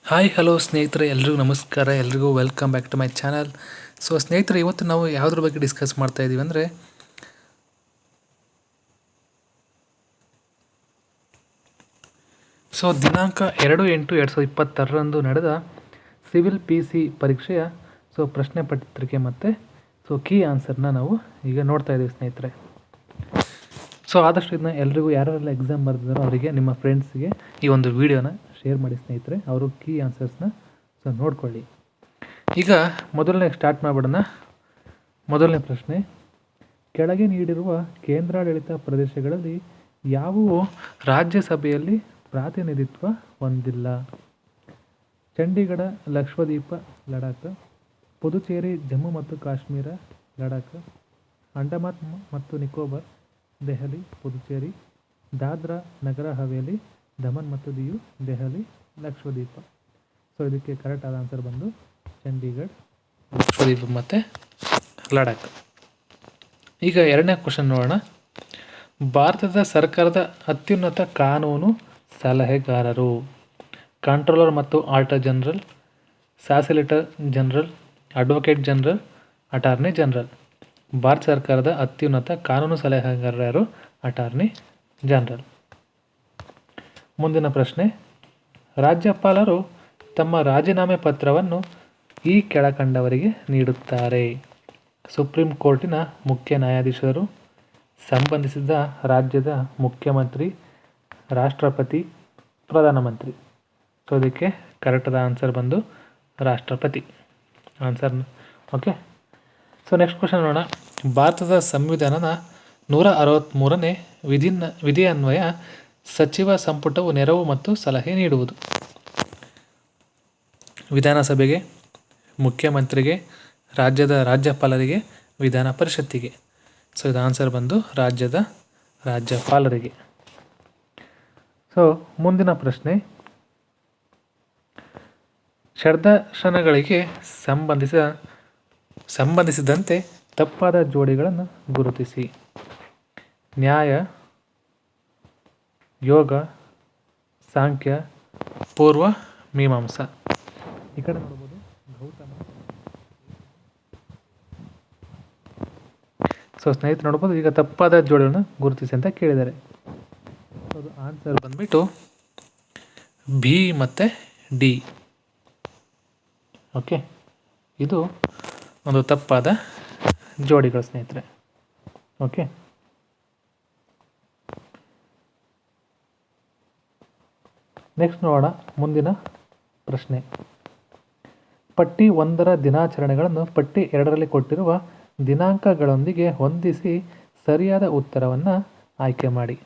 Hi hello ಸ್ನೇಹಿತರೆ, ಎಲ್ರಿಗೂ ನಮಸ್ಕಾರ. ಎಲ್ರಿಗೂ welcome back to my channel. ಸ್ನೇಹಿತರೆ, ಇವತ್ತು ನಾವು ಯಾವುದ್ರ ಬಗ್ಗೆ ಡಿಸ್ಕಸ್ ಮಾಡ್ತಾ ಇದ್ದೀವಿ ಅಂದರೆ ದಿನಾಂಕ 2/8/2026 ನಡೆದ ಸಿವಿಲ್ PC ಪರೀಕ್ಷೆಯ ಪ್ರಶ್ನೆ ಪತ್ರಿಕೆ ಮತ್ತು ಕೀ ಆನ್ಸರ್ನ ನಾವು ಈಗ ನೋಡ್ತಾ ಇದ್ದೀವಿ ಸ್ನೇಹಿತರೆ. ಆದಷ್ಟು ಇದನ್ನ ಎಲ್ರಿಗೂ ಯಾರೆಲ್ಲ ಎಕ್ಸಾಮ್ ಬರೆದಿದ್ದಾರೋ ಅವರಿಗೆ, ನಿಮ್ಮ ಫ್ರೆಂಡ್ಸ್ಗೆ ಈ ಒಂದು ವಿಡಿಯೋನ ಶೇರ್ ಮಾಡಿ ಸ್ನೇಹಿತರೆ. ಅವರು ಕೀ ಆನ್ಸರ್ಸ್ನ ನೋಡ್ಕೊಳ್ಳಿ. ಈಗ ಮೊದಲನೇ ಸ್ಟಾರ್ಟ್ ಮಾಡಿಬಿಡೋಣ. ಮೊದಲನೇ ಪ್ರಶ್ನೆ, ಕೆಳಗೆ ನೀಡಿರುವ ಕೇಂದ್ರಾಡಳಿತ ಪ್ರದೇಶಗಳಲ್ಲಿ ಯಾವುವು ರಾಜ್ಯಸಭೆಯಲ್ಲಿ ಪ್ರಾತಿನಿಧಿತ್ವ ಹೊಂದಿಲ್ಲ? ಚಂಡೀಗಢ, ಲಕ್ಷದ್ವೀಪ, ಲಡಾಖ್, ಪುದುಚೇರಿ, ಜಮ್ಮು ಮತ್ತು ಕಾಶ್ಮೀರ, ಲಡಾಖ್, ಅಂಡಮಾನ್ ಮತ್ತು ನಿಕೋಬಾರ್, ದೆಹಲಿ, ಪುದುಚೇರಿ, ದಾದ್ರಾ ನಗರ ಹವೇಲಿ, ದಮನ್ ಮತ್ತು ದಿಯು, ದೆಹಲಿ, ಲಕ್ಷದ್ವೀಪ. ಇದಕ್ಕೆ ಕರೆಕ್ಟ್ ಆದ ಆನ್ಸರ್ ಬಂದು ಚಂಡೀಗಢ, ಲಕ್ಷದ್ವೀಪ ಮತ್ತು ಲಡಾಖ್. ಈಗ ಎರಡನೇ ಕ್ವಶನ್ ನೋಡೋಣ. ಭಾರತದ ಸರ್ಕಾರದ ಅತ್ಯುನ್ನತ ಕಾನೂನು ಸಲಹೆಗಾರರು ಕಂಟ್ರೋಲರ್ ಮತ್ತು auditor general, solicitor general, advocate general, attorney general. Bharat ಸರ್ಕಾರದ ಅತ್ಯುನ್ನತ ಕಾನೂನು ಸಲಹೆಗಾರರು ಯಾರು? Attorney general. ಮುಂದಿನ ಪ್ರಶ್ನೆ, ರಾಜ್ಯಪಾಲರು ತಮ್ಮ ರಾಜೀನಾಮೆ ಪತ್ರವನ್ನು ಈ ಕೆಳಕಂಡವರಿಗೆ ನೀಡುತ್ತಾರೆ? ಸುಪ್ರೀಂ ಕೋರ್ಟಿನ ಮುಖ್ಯ ನ್ಯಾಯಾಧೀಶರು, ಸಂಬಂಧಿಸಿದ ರಾಜ್ಯದ ಮುಖ್ಯಮಂತ್ರಿ, ರಾಷ್ಟ್ರಪತಿ, ಪ್ರಧಾನಮಂತ್ರಿ. ಇದಕ್ಕೆ ಕರೆಕ್ಟಾದ ಆನ್ಸರ್ ಬಂದು ರಾಷ್ಟ್ರಪತಿ ಆನ್ಸರ್. ಓಕೆ. ನೆಕ್ಸ್ಟ್ ಕ್ವಶನ್ ನೋಡೋಣ. ಭಾರತದ ಸಂವಿಧಾನದ 163ನೇ ವಿಧಿಯನ್ವಯ ಸಚಿವ ಸಂಪುಟವು ನೆರವು ಮತ್ತು ಸಲಹೆ ನೀಡುವುದು ವಿಧಾನಸಭೆಗೆ, ಮುಖ್ಯಮಂತ್ರಿಗೆ, ರಾಜ್ಯದ ರಾಜ್ಯಪಾಲರಿಗೆ, ವಿಧಾನ ಪರಿಷತ್ತಿಗೆ. ಇದು ಆನ್ಸರ್ ಬಂದು ರಾಜ್ಯದ ರಾಜ್ಯಪಾಲರಿಗೆ. ಮುಂದಿನ ಪ್ರಶ್ನೆ, ಷಡ್ದರ್ಶನಗಳಿಗೆ ಸಂಬಂಧಿಸಿದಂತೆ ತಪ್ಪಾದ ಜೋಡಿಗಳನ್ನು ಗುರುತಿಸಿ. ನ್ಯಾಯ, ಯೋಗ, ಸಾಂಖ್ಯ, ಪೂರ್ವ ಮೀಮಾಂಸಾ. ಈ ಕಡೆ ನೋಡ್ಬೋದು ಗೌತಮ. ಸ್ನೇಹಿತರು ನೋಡ್ಬೋದು, ಈಗ ತಪ್ಪಾದ ಜೋಡಿಗಳನ್ನು ಗುರುತಿಸಿ ಅಂತ ಕೇಳಿದ್ದಾರೆ. ಅದು ಆನ್ಸರ್ ಬಂದ್ಬಿಟ್ಟು ಬಿ ಮತ್ತು ಡಿ. ಓಕೆ, ಇದು ಒಂದು ತಪ್ಪಾದ ಜೋಡಿಗಳು ಸ್ನೇಹಿತರೆ. ಓಕೆ, ನೆಕ್ಸ್ಟ್ ನೋಡೋಣ. ಮುಂದಿನ ಪ್ರಶ್ನೆ, ಪಟ್ಟಿ 1ರ ದಿನಾಚರಣೆಗಳನ್ನು ಪಟ್ಟಿ 2ರಲ್ಲಿ ಕೊಟ್ಟಿರುವ ದಿನಾಂಕಗಳೊಂದಿಗೆ ಹೊಂದಿಸಿ ಸರಿಯಾದ ಉತ್ತರವನ್ನು ಆಯ್ಕೆ ಮಾಡಿ.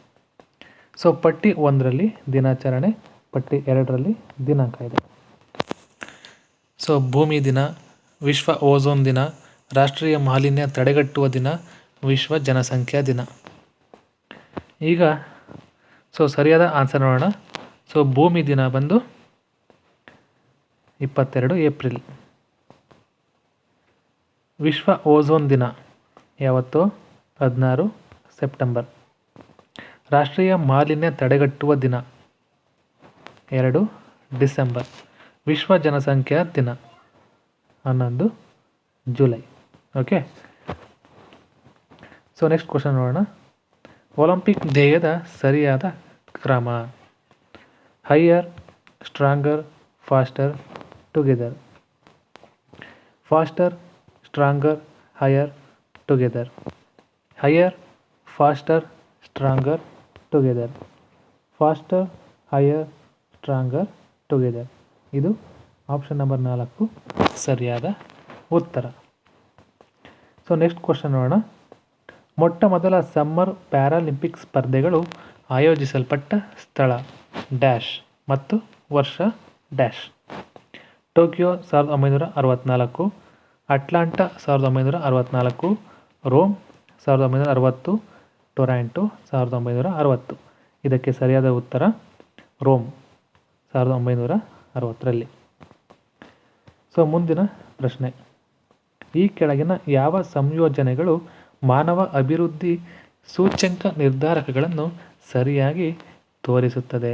ಪಟ್ಟಿ 1ರಲ್ಲಿ ದಿನಾಚರಣೆ, ಪಟ್ಟಿ 2ರಲ್ಲಿ ದಿನಾಂಕ ಇದೆ. ಭೂಮಿ ದಿನ, ವಿಶ್ವ ಓಝೋನ್ ದಿನ, ರಾಷ್ಟ್ರೀಯ ಮಾಲಿನ್ಯ ತಡೆಗಟ್ಟುವ ದಿನ, ವಿಶ್ವ ಜನಸಂಖ್ಯಾ ದಿನ. ಈಗ ಸರಿಯಾದ ಆನ್ಸರ್ ನೋಡೋಣ. ಭೂಮಿ ದಿನ ಬಂದು 22 ಏಪ್ರಿಲ್. ವಿಶ್ವ ಓಝೋನ್ ದಿನ ಯಾವತ್ತು? 16 ಸೆಪ್ಟೆಂಬರ್. ರಾಷ್ಟ್ರೀಯ ಮಾಲಿನ್ಯ ತಡೆಗಟ್ಟುವ ದಿನ 2 ಡಿಸೆಂಬರ್. ವಿಶ್ವ ಜನಸಂಖ್ಯಾ ದಿನ 11 ಜುಲೈ. ಓಕೆ, ನೆಕ್ಸ್ಟ್ ಕ್ವಶನ್ ನೋಡೋಣ. ಒಲಿಂಪಿಕ್ ಧ್ಯೇಯದ ಸರಿಯಾದ ಕ್ರಮ? Higher, stronger, faster, together. Faster, stronger, higher, together. Higher, faster, stronger, together. Faster, higher, stronger, together. ಇದು ಆಪ್ಷನ್ ನಂಬರ್ 4 ಸರಿಯಾದ ಉತ್ತರ. ನೆಕ್ಸ್ಟ್ ಕ್ವಶನ್ ನೋಡೋಣ. ಮೊಟ್ಟ ಮೊದಲ ಸಮ್ಮರ್ ಪ್ಯಾರಾಲಿಂಪಿಕ್ ಸ್ಪರ್ಧೆಗಳು ಆಯೋಜಿಸಲ್ಪಟ್ಟ ಸ್ಥಳ ಡ್ಯಾಶ್ ಮತ್ತು ವರ್ಷ dash. Tokyo 1964, Atlanta 1964, Rome 1960, Toronto 1960. ಇದಕ್ಕೆ ಸರಿಯಾದ ಉತ್ತರ ರೋಮ್ 1960ರಲ್ಲಿ. ಮುಂದಿನ ಪ್ರಶ್ನೆ, ಈ ಕೆಳಗಿನ ಯಾವ ಸಂಯೋಜನೆಗಳು ಮಾನವ ಅಭಿವೃದ್ಧಿ ಸೂಚ್ಯಂಕ ನಿರ್ಧಾರಕಗಳನ್ನು ಸರಿಯಾಗಿ ತೋರಿಸುತ್ತದೆ?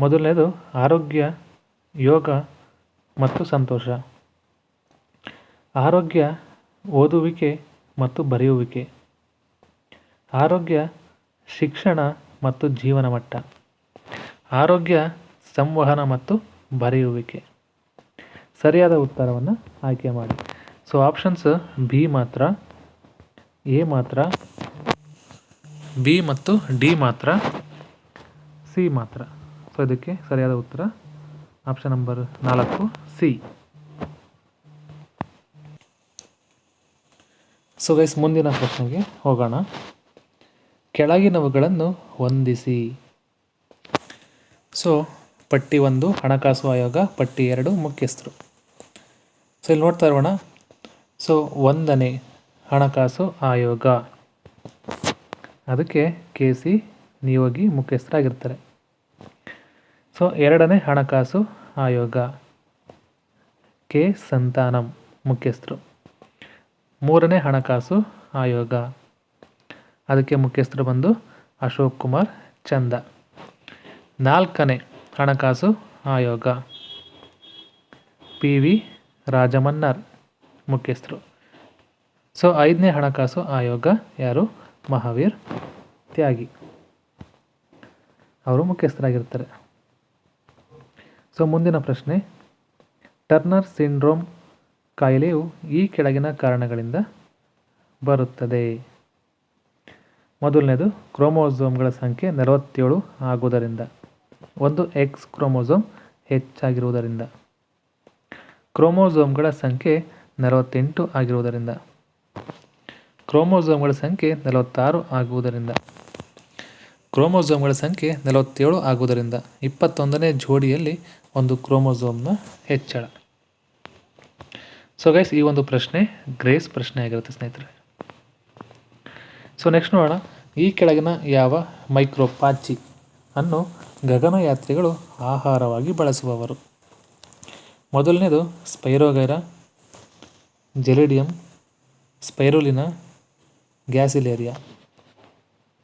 ಮೊದಲನೇದು ಆರೋಗ್ಯ ಯೋಗ ಮತ್ತು ಸಂತೋಷ. ಆರೋಗ್ಯ ಓದುವಿಕೆ ಮತ್ತು ಬರೆಯುವಿಕೆ. ಆರೋಗ್ಯ ಶಿಕ್ಷಣ ಮತ್ತು ಜೀವನ ಮಟ್ಟ. ಆರೋಗ್ಯ ಸಂವಹನ ಮತ್ತು ಬರೆಯುವಿಕೆ. ಸರಿಯಾದ ಉತ್ತರವನ್ನು ಆಯ್ಕೆ ಮಾಡಿ. ಸೊ ಆಪ್ಷನ್ಸ್ ಬಿ ಮಾತ್ರ, ಎ ಮಾತ್ರ, ಬಿ ಮತ್ತು ಡಿ ಮಾತ್ರ, ಸಿ ಮಾತ್ರ. ಸೊ ಇದಕ್ಕೆ ಸರಿಯಾದ ಉತ್ತರ option number 4 C. So guys, ಮುಂದಿನ ಪ್ರಶ್ನೆಗೆ ಹೋಗೋಣ. ಕೆಳಗಿನವುಗಳನ್ನು ಹೊಂದಿಸಿ. ಸೊ ಪಟ್ಟಿ 1 ಹಣಕಾಸು ಆಯೋಗ, ಪಟ್ಟಿ 2 ಮುಖ್ಯಸ್ಥರು. ಸೊ ಇಲ್ಲಿ ನೋಡ್ತಾ ಇರೋಣ. ಸೊ 1ನೇ ಹಣಕಾಸು ಆಯೋಗ, ಅದಕ್ಕೆ ಕೆ ಸಿ ನಿಯೋಗಿ ಮುಖ್ಯಸ್ಥರಾಗಿರ್ತಾರೆ. ಸೊ 2ನೇ ಹಣಕಾಸು ಆಯೋಗ, ಕೆ ಸಂತಾನಂ ಮುಖ್ಯಸ್ಥರು. 3ನೇ ಹಣಕಾಸು ಆಯೋಗ, ಅದಕ್ಕೆ ಮುಖ್ಯಸ್ಥರು ಬಂದು ಅಶೋಕ್ ಕುಮಾರ್ ಚಂದ. 4ನೇ ಹಣಕಾಸು ಆಯೋಗ, ಪಿ ವಿ ರಾಜಮನ್ನರ್ ಮುಖ್ಯಸ್ಥರು. ಸೊ 5ನೇ ಹಣಕಾಸು ಆಯೋಗ ಯಾರು? ಮಹಾವೀರ್ ತ್ಯಾಗಿ, ಅವರು ಮುಖ್ಯಸ್ಥರಾಗಿರ್ತಾರೆ. ಸೊ ಮುಂದಿನ ಪ್ರಶ್ನೆ, ಟರ್ನರ್ ಸಿಂಡ್ರೋಮ್ ಕಾಯಿಲೆಯು ಈ ಕೆಳಗಿನ ಕಾರಣಗಳಿಂದ ಬರುತ್ತದೆ. ಮೊದಲನೇದು ಕ್ರೋಮೋಸೋಮ್ಗಳ ಸಂಖ್ಯೆ 47 ಆಗುವುದರಿಂದ. ಒಂದು ಎಕ್ಸ್ ಕ್ರೋಮೋಸೋಮ್ ಹೆಚ್ಚಾಗಿರುವುದರಿಂದ. ಕ್ರೋಮೋಸೋಮ್ಗಳ ಸಂಖ್ಯೆ 48 ಆಗಿರುವುದರಿಂದ. ಕ್ರೋಮೋಸೋಮ್ಗಳ ಸಂಖ್ಯೆ 46 ಆಗುವುದರಿಂದ. ಕ್ರೋಮೋಸೋಮ್ಗಳ ಸಂಖ್ಯೆ 47 ಆಗುವುದರಿಂದ. 21ನೇ ಜೋಡಿಯಲ್ಲಿ ಒಂದು ಕ್ರೋಮೋಸೋಮ್ನ ಹೆಚ್ಚಳ. ಸೊ ಗೈಸ್, ಈ ಒಂದು ಪ್ರಶ್ನೆ ಗ್ರೇಸ್ ಪ್ರಶ್ನೆ ಆಗಿರುತ್ತೆ ಸ್ನೇಹಿತರೆ. ಸೊ ನೆಕ್ಸ್ಟ್ ನೋಡೋಣ. ಈ ಕೆಳಗಿನ ಯಾವ ಮೈಕ್ರೋಪಾಚಿ ಅನ್ನು ಗಗನಯಾತ್ರಿಗಳು ಆಹಾರವಾಗಿ ಬಳಸುವವರು? ಮೊದಲನೇದು ಸ್ಪೈರೋಗೈರಾ, ಜೆಲಿಡಿಯಂ, ಸ್ಪೈರುಲಿನಾ, ಗ್ಯಾಸಿಲೇರಿಯಾ.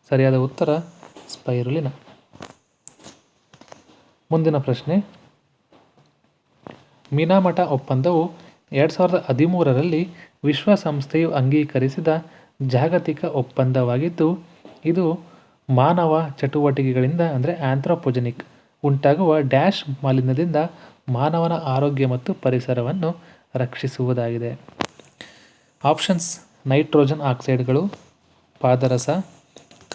ಸರಿಯಾದ ಉತ್ತರ ಸ್ಪೈರುಲಿನಾ. ಮುಂದಿನ ಪ್ರಶ್ನೆ, ಮಿನಾಮಟ ಒಪ್ಪಂದವು 2013ರಲ್ಲಿ ವಿಶ್ವಸಂಸ್ಥೆಯು ಅಂಗೀಕರಿಸಿದ ಜಾಗತಿಕ ಒಪ್ಪಂದವಾಗಿದ್ದು, ಇದು ಮಾನವ ಚಟುವಟಿಕೆಗಳಿಂದ ಅಂದರೆ ಆಂಥ್ರೋಪೊಜೆನಿಕ್ ಉಂಟಾಗುವ ಡ್ಯಾಶ್ ಮಾಲಿನ್ಯದಿಂದ ಮಾನವನ ಆರೋಗ್ಯ ಮತ್ತು ಪರಿಸರವನ್ನು ರಕ್ಷಿಸುವುದಾಗಿದೆ. ಆಪ್ಷನ್ಸ್: ನೈಟ್ರೋಜನ್ ಆಕ್ಸೈಡ್ಗಳು, ಪಾದರಸ,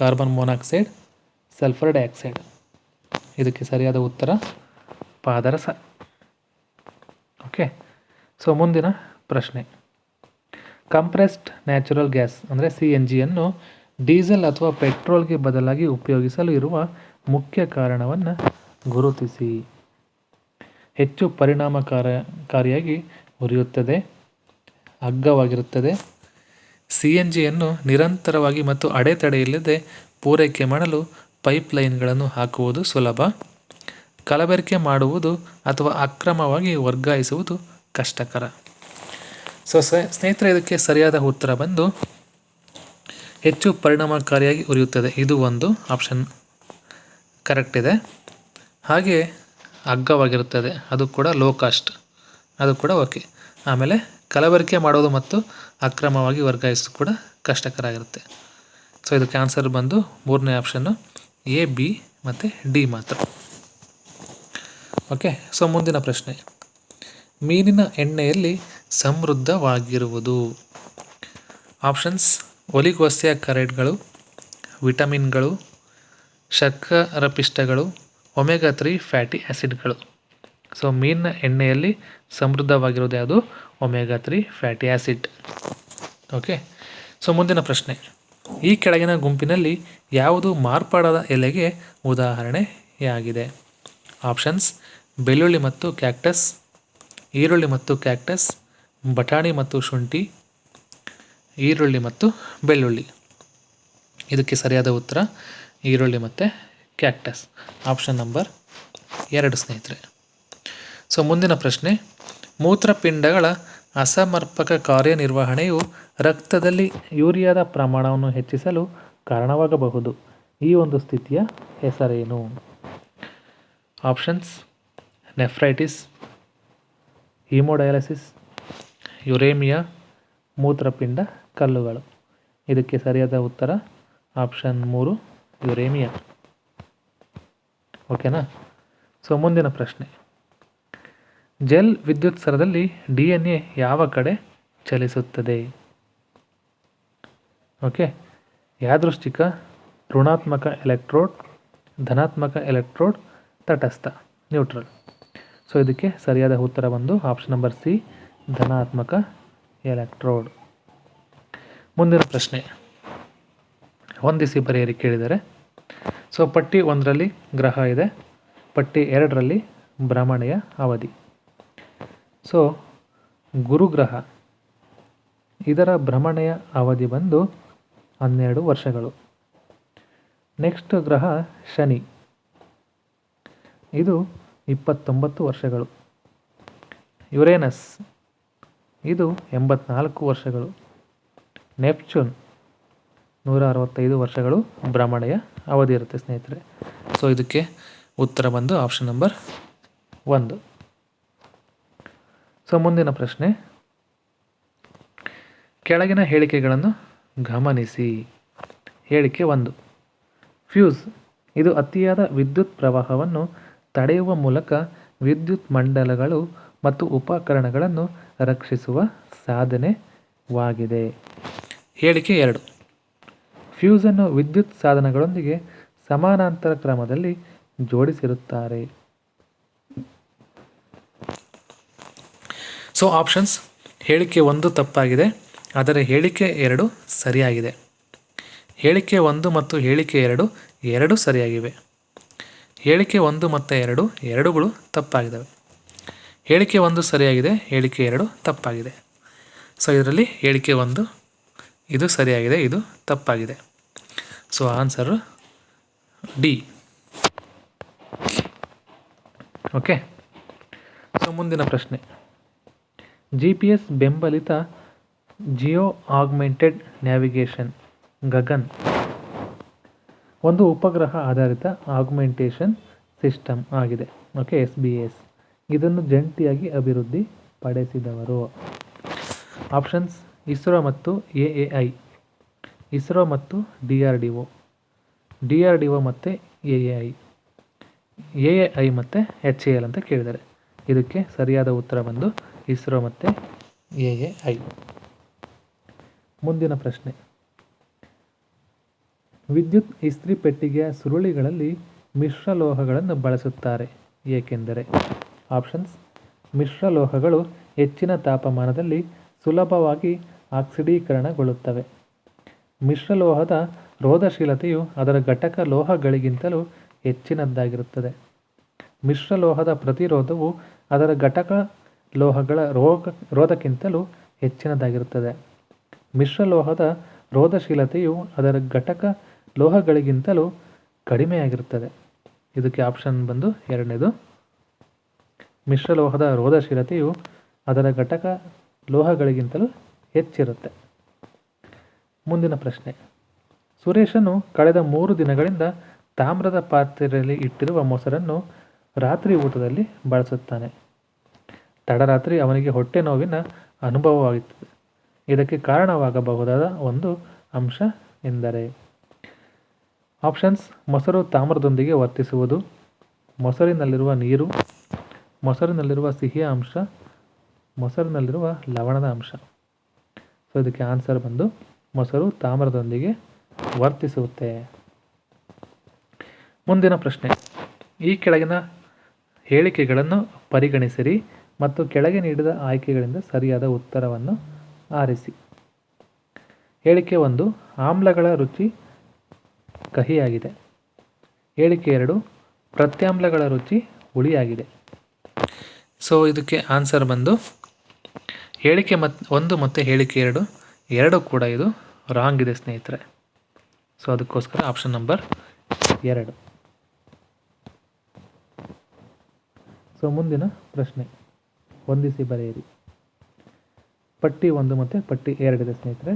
ಕಾರ್ಬನ್ ಮೊನಾಕ್ಸೈಡ್, ಸಲ್ಫರ್ ಡೈಆಕ್ಸೈಡ್. ಇದಕ್ಕೆ ಸರಿಯಾದ ಉತ್ತರ ಪಾದರಸ. ಓಕೆ. ಸೊ ಮುಂದಿನ ಪ್ರಶ್ನೆ, ಕಂಪ್ರೆಸ್ಡ್ ನ್ಯಾಚುರಲ್ ಗ್ಯಾಸ್ ಅಂದರೆ CNGಯನ್ನು ಡೀಸೆಲ್ ಅಥವಾ ಪೆಟ್ರೋಲ್ಗೆ ಬದಲಾಗಿ ಉಪಯೋಗಿಸಲು ಇರುವ ಮುಖ್ಯ ಕಾರಣವನ್ನು ಗುರುತಿಸಿ. ಹೆಚ್ಚು ಪರಿಣಾಮಕಾರಿಯಾಗಿ ಉರಿಯುತ್ತದೆ, ಅಗ್ಗವಾಗಿರುತ್ತದೆ, CNGಯನ್ನು ನಿರಂತರವಾಗಿ ಮತ್ತು ಅಡೆತಡೆಯಿಲ್ಲದೆ ಪೂರೈಕೆ ಮಾಡಲು ಪೈಪ್ಲೈನ್ಗಳನ್ನು ಹಾಕುವುದು ಸುಲಭ, ಕಲಬೆರಕೆ ಮಾಡುವುದು ಅಥವಾ ಅಕ್ರಮವಾಗಿ ವರ್ಗಾಯಿಸುವುದು ಕಷ್ಟಕರ. ಸೊ ಸ್ನೇಹಿತರೆ, ಇದಕ್ಕೆ ಸರಿಯಾದ ಉತ್ತರ ಬಂದು ಹೆಚ್ಚು ಪರಿಣಾಮಕಾರಿಯಾಗಿ ಉರಿಯುತ್ತದೆ. ಇದು ಒಂದು ಆಪ್ಷನ್ ಕರೆಕ್ಟ್ ಇದೆ. ಹಾಗೆ ಅಗ್ಗವಾಗಿರುತ್ತದೆ, ಅದು ಕೂಡ ಲೋ ಕಾಸ್ಟ್, ಅದು ಕೂಡ ಓಕೆ. ಆಮೇಲೆ ಕಲಬೆರಕೆ ಮಾಡೋದು ಮತ್ತು ಅಕ್ರಮವಾಗಿ ವರ್ಗಾಯಿಸೋದು ಕೂಡ ಕಷ್ಟಕರ ಆಗಿರುತ್ತೆ. ಸೊ ಇದಕ್ಕೆ ಆನ್ಸರ್ ಬಂದು 3ನೇ ಆಪ್ಷನ್ನು ಎ, ಬಿ ಮತ್ತು ಡಿ ಮಾತ್ರ. ಓಕೆ. ಸೊ ಮುಂದಿನ ಪ್ರಶ್ನೆ, ಮೀನಿನ ಎಣ್ಣೆಯಲ್ಲಿ ಸಮೃದ್ಧವಾಗಿರುವುದು. ಆಪ್ಷನ್ಸ್: ಒಲಿಗೋಸ್ಯಾಕರೈಡ್ಗಳು, ವಿಟಮಿನ್ಗಳು, ಶರ್ಕರ ಪಿಷ್ಟಗಳು, ಒಮೆಗಾ 3 ಫ್ಯಾಟಿ ಆ್ಯಸಿಡ್ಗಳು. ಸೊ ಮೀನಿನ ಎಣ್ಣೆಯಲ್ಲಿ ಸಮೃದ್ಧವಾಗಿರೋದು ಯಾವುದು? Omega 3 fatty acid. Okay. So ಮುಂದಿನ ಪ್ರಶ್ನೆ, ಈ ಕೆಳಗಿನ ಗುಂಪಿನಲ್ಲಿ ಯಾವುದು ಮಾರ್ಪಾಡಾದ ಎಲೆಗೆ ಉದಾಹರಣೆಯಾಗಿದೆ? ಆಪ್ಷನ್ಸ್: ಬೆಳ್ಳುಳ್ಳಿ ಮತ್ತು ಕ್ಯಾಕ್ಟಸ್, ಈರುಳ್ಳಿ ಮತ್ತು ಕ್ಯಾಕ್ಟಸ್, ಬಟಾಣಿ ಮತ್ತು ಶುಂಠಿ, ಈರುಳ್ಳಿ ಮತ್ತು ಬೆಳ್ಳುಳ್ಳಿ. ಇದಕ್ಕೆ ಸರಿಯಾದ ಉತ್ತರ ಈರುಳ್ಳಿ ಮತ್ತು ಕ್ಯಾಕ್ಟಸ್. ಆಪ್ಷನ್ ನಂಬರ್ 2 ಸ್ನೇಹಿತರೆ. ಸೊ ಮುಂದಿನ ಪ್ರಶ್ನೆ, ಮೂತ್ರಪಿಂಡಗಳ ಅಸಮರ್ಪಕ ಕಾರ್ಯನಿರ್ವಹಣೆಯು ರಕ್ತದಲ್ಲಿ ಯೂರಿಯಾದ ಪ್ರಮಾಣವನ್ನು ಹೆಚ್ಚಿಸಲು ಕಾರಣವಾಗಬಹುದು. ಈ ಒಂದು ಸ್ಥಿತಿಯ ಹೆಸರೇನು? ಆಪ್ಷನ್ಸ್: ನೆಫ್ರೈಟಿಸ್, ಹಿಮೋಡಯಾಲಿಸಿಸ್, ಯುರೇಮಿಯಾ, ಮೂತ್ರಪಿಂಡ ಕಲ್ಲುಗಳು. ಇದಕ್ಕೆ ಸರಿಯಾದ ಉತ್ತರ ಆಪ್ಷನ್ 3 ಯುರೇಮಿಯಾ. ಓಕೆನಾ? ಸೊ ಮುಂದಿನ ಪ್ರಶ್ನೆ, ಜೆಲ್ ವಿದ್ಯುತ್ ಸರದಲ್ಲಿ DNA ಯಾವ ಕಡೆ ಚಲಿಸುತ್ತದೆ? ಓಕೆ, ಯಾದೃಚ್ಛಿಕ, ಋಣಾತ್ಮಕ ಎಲೆಕ್ಟ್ರೋಡ್, ಧನಾತ್ಮಕ ಎಲೆಕ್ಟ್ರೋಡ್, ತಟಸ್ಥ, ನ್ಯೂಟ್ರಲ್. ಸೊ ಇದಕ್ಕೆ ಸರಿಯಾದ ಉತ್ತರ ಬಂದು ಆಪ್ಷನ್ ನಂಬರ್ ಸಿ, ಧನಾತ್ಮಕ ಎಲೆಕ್ಟ್ರೋಡ್. ಮುಂದಿನ ಪ್ರಶ್ನೆ, ಹೊಂದಿಸಿ ಬರೆಯಿರಿ ಕೇಳಿದರೆ. ಸೊ ಪಟ್ಟಿ 1ರಲ್ಲಿ ಗ್ರಹ ಇದೆ, ಪಟ್ಟಿ 2ರಲ್ಲಿ ಭ್ರಮಣೆಯ ಅವಧಿ. ಸೊ ಗುರುಗ್ರಹ, ಇದರ ಭ್ರಮಣೆಯ ಅವಧಿ ಬಂದು 12 ವರ್ಷಗಳು. ನೆಕ್ಸ್ಟ್ ಗ್ರಹ ಶನಿ, ಇದು 29 ವರ್ಷಗಳು. ಯುರೇನಸ್, ಇದು 84 ವರ್ಷಗಳು. ನೆಪ್ಚೂನ್ 165 ವರ್ಷಗಳು ಭ್ರಮಣೆಯ ಅವಧಿ ಇರುತ್ತೆ ಸ್ನೇಹಿತರೆ. ಸೊ ಇದಕ್ಕೆ ಉತ್ತರ ಬಂದು ಆಪ್ಷನ್ ನಂಬರ್ 1. ಸೊ ಮುಂದಿನ ಪ್ರಶ್ನೆ, ಕೆಳಗಿನ ಹೇಳಿಕೆಗಳನ್ನು ಗಮನಿಸಿ. ಹೇಳಿಕೆ 1, ಫ್ಯೂಸ್ ಇದು ಅತಿಯಾದ ವಿದ್ಯುತ್ ಪ್ರವಾಹವನ್ನು ತಡೆಯುವ ಮೂಲಕ ವಿದ್ಯುತ್ ಮಂಡಲಗಳು ಮತ್ತು ಉಪಕರಣಗಳನ್ನು ರಕ್ಷಿಸುವ ಸಾಧನವಾಗಿದೆ. ಹೇಳಿಕೆ 2, ಫ್ಯೂಸನ್ನು ವಿದ್ಯುತ್ ಸಾಧನಗಳೊಂದಿಗೆ ಸಮಾನಾಂತರ ಕ್ರಮದಲ್ಲಿ ಜೋಡಿಸಿರುತ್ತಾರೆ. ಸೊ ಆಪ್ಷನ್ಸ್, ಹೇಳಿಕೆ 1 ತಪ್ಪಾಗಿದೆ, ಆದರೆ ಹೇಳಿಕೆ 2 ಸರಿಯಾಗಿದೆ. ಹೇಳಿಕೆ 1 ಮತ್ತು ಹೇಳಿಕೆ 2 ಎರಡೂ ಸರಿಯಾಗಿವೆ. ಹೇಳಿಕೆ 1 ಮತ್ತು 2 ಎರಡೂಗಳು ತಪ್ಪಾಗಿದ್ದಾವೆ. ಹೇಳಿಕೆ 1 ಸರಿಯಾಗಿದೆ, ಹೇಳಿಕೆ 2 ತಪ್ಪಾಗಿದೆ. ಸೊ ಇದರಲ್ಲಿ ಹೇಳಿಕೆ 1 ಇದು ಸರಿಯಾಗಿದೆ, ಇದು ತಪ್ಪಾಗಿದೆ. So answer D. Okay. So ಮುಂದಿನ ಪ್ರಶ್ನೆ, GPS ಬೆಂಬಲಿತ ಜಿಯೋ ಆಗ್ಮೆಂಟೆಡ್ ನ್ಯಾವಿಗೇಷನ್ ಗಗನ್ ಒಂದು ಉಪಗ್ರಹ ಆಧಾರಿತ ಆಗ್ಮೆಂಟೇಷನ್ ಸಿಸ್ಟಮ್ ಆಗಿದೆ. Okay, SBS. ಇದನ್ನು ಜಂಟಿಯಾಗಿ ಅಭಿವೃದ್ಧಿ ಪಡಿಸಿದವರು. ಆಪ್ಷನ್ಸ್, ಇಸ್ರೋ ಮತ್ತು AAI, ಇಸ್ರೋ ಮತ್ತು DRDO, DRDO ಮತ್ತು AAI, AAI ಮತ್ತು HAL ಅಂತ ಕೇಳಿದ್ದಾರೆ. ಇದಕ್ಕೆ ಸರಿಯಾದ ಉತ್ತರ ಬಂದು ಇಸ್ರೋ ಮತ್ತು AAI. ಮುಂದಿನ ಪ್ರಶ್ನೆ, ವಿದ್ಯುತ್ ಇಸ್ತ್ರಿ ಪೆಟ್ಟಿಗೆಯ ಸುರುಳಿಗಳಲ್ಲಿ ಮಿಶ್ರಲೋಹಗಳನ್ನು ಬಳಸುತ್ತಾರೆ ಏಕೆಂದರೆ. ಆಪ್ಷನ್ಸ್, ಮಿಶ್ರಲೋಹಗಳು ಹೆಚ್ಚಿನ ತಾಪಮಾನದಲ್ಲಿ ಸುಲಭವಾಗಿ ಆಕ್ಸಿಡೀಕರಣಗೊಳ್ಳುತ್ತವೆ. ಮಿಶ್ರಲೋಹದ ರೋಧಶೀಲತೆಯು ಅದರ ಘಟಕ ಲೋಹಗಳಿಗಿಂತಲೂ ಹೆಚ್ಚಿನದ್ದಾಗಿರುತ್ತದೆ. ಮಿಶ್ರಲೋಹದ ಪ್ರತಿರೋಧವು ಅದರ ಘಟಕ ಲೋಹಗಳ ರೋಧಕ್ಕಿಂತಲೂ ಹೆಚ್ಚಿನದಾಗಿರುತ್ತದೆ. ಮಿಶ್ರಲೋಹದ ರೋಧಶೀಲತೆಯು ಅದರ ಘಟಕ ಲೋಹಗಳಿಗಿಂತಲೂ ಕಡಿಮೆಯಾಗಿರುತ್ತದೆ. ಇದಕ್ಕೆ ಆಪ್ಷನ್ ಬಂದು 2ನೇದು, ಮಿಶ್ರಲೋಹದ ರೋಧಶೀಲತೆಯು ಅದರ ಘಟಕ ಲೋಹಗಳಿಗಿಂತಲೂ ಹೆಚ್ಚಿರುತ್ತೆ. ಮುಂದಿನ ಪ್ರಶ್ನೆ, ಸುರೇಶನು ಕಳೆದ 3 ದಿನಗಳಿಂದ ತಾಮ್ರದ ಪಾತ್ರೆಯಲ್ಲಿ ಇಟ್ಟಿರುವ ಮೊಸರನ್ನು ರಾತ್ರಿ ಊಟದಲ್ಲಿ ಬಳಸುತ್ತಾನೆ. ತಡರಾತ್ರಿ ಅವನಿಗೆ ಹೊಟ್ಟೆ ನೋವಿನ ಅನುಭವವಾಗುತ್ತದೆ. ಇದಕ್ಕೆ ಕಾರಣವಾಗಬಹುದಾದ ಒಂದು ಅಂಶ ಎಂದರೆ. ಆಪ್ಷನ್ಸ್, ಮೊಸರು ತಾಮ್ರದೊಂದಿಗೆ ವರ್ತಿಸುವುದು, ಮೊಸರಿನಲ್ಲಿರುವ ನೀರು, ಮೊಸರಿನಲ್ಲಿರುವ ಸಿಹಿಯ ಅಂಶ, ಮೊಸರಿನಲ್ಲಿರುವ ಲವಣದ ಅಂಶ. ಸೊ ಇದಕ್ಕೆ ಆನ್ಸರ್ ಬಂದು ಮೊಸರು ತಾಮ್ರದೊಂದಿಗೆ ವರ್ತಿಸುತ್ತೆ. ಮುಂದಿನ ಪ್ರಶ್ನೆ, ಈ ಕೆಳಗಿನ ಹೇಳಿಕೆಗಳನ್ನು ಪರಿಗಣಿಸಿರಿ ಮತ್ತು ಕೆಳಗೆ ನೀಡಿದ ಆಯ್ಕೆಗಳಿಂದ ಸರಿಯಾದ ಉತ್ತರವನ್ನು ಆರಿಸಿ. ಹೇಳಿಕೆ 1, ಆಮ್ಲಗಳ ರುಚಿ ಕಹಿಯಾಗಿದೆ. ಹೇಳಿಕೆ 2, ಪ್ರತ್ಯಾಮ್ಲಗಳ ರುಚಿ ಹುಳಿಯಾಗಿದೆ. ಸೊ ಇದಕ್ಕೆ ಆನ್ಸರ್ ಬಂದು ಹೇಳಿಕೆ 1 ಮತ್ತು ಹೇಳಿಕೆ 2 ಎರಡೂ ಕೂಡ ಇದು ರಾಂಗ್ ಇದೆ ಸ್ನೇಹಿತರೆ. ಸೊ ಅದಕ್ಕೋಸ್ಕರ ಆಪ್ಷನ್ ನಂಬರ್ 2. ಸೊ ಮುಂದಿನ ಪ್ರಶ್ನೆ, ಹೊಂದಿಸಿ ಬರೆಯಿರಿ. ಪಟ್ಟಿ 1 ಮತ್ತು ಪಟ್ಟಿ 2 ಇದೆ ಸ್ನೇಹಿತರೆ.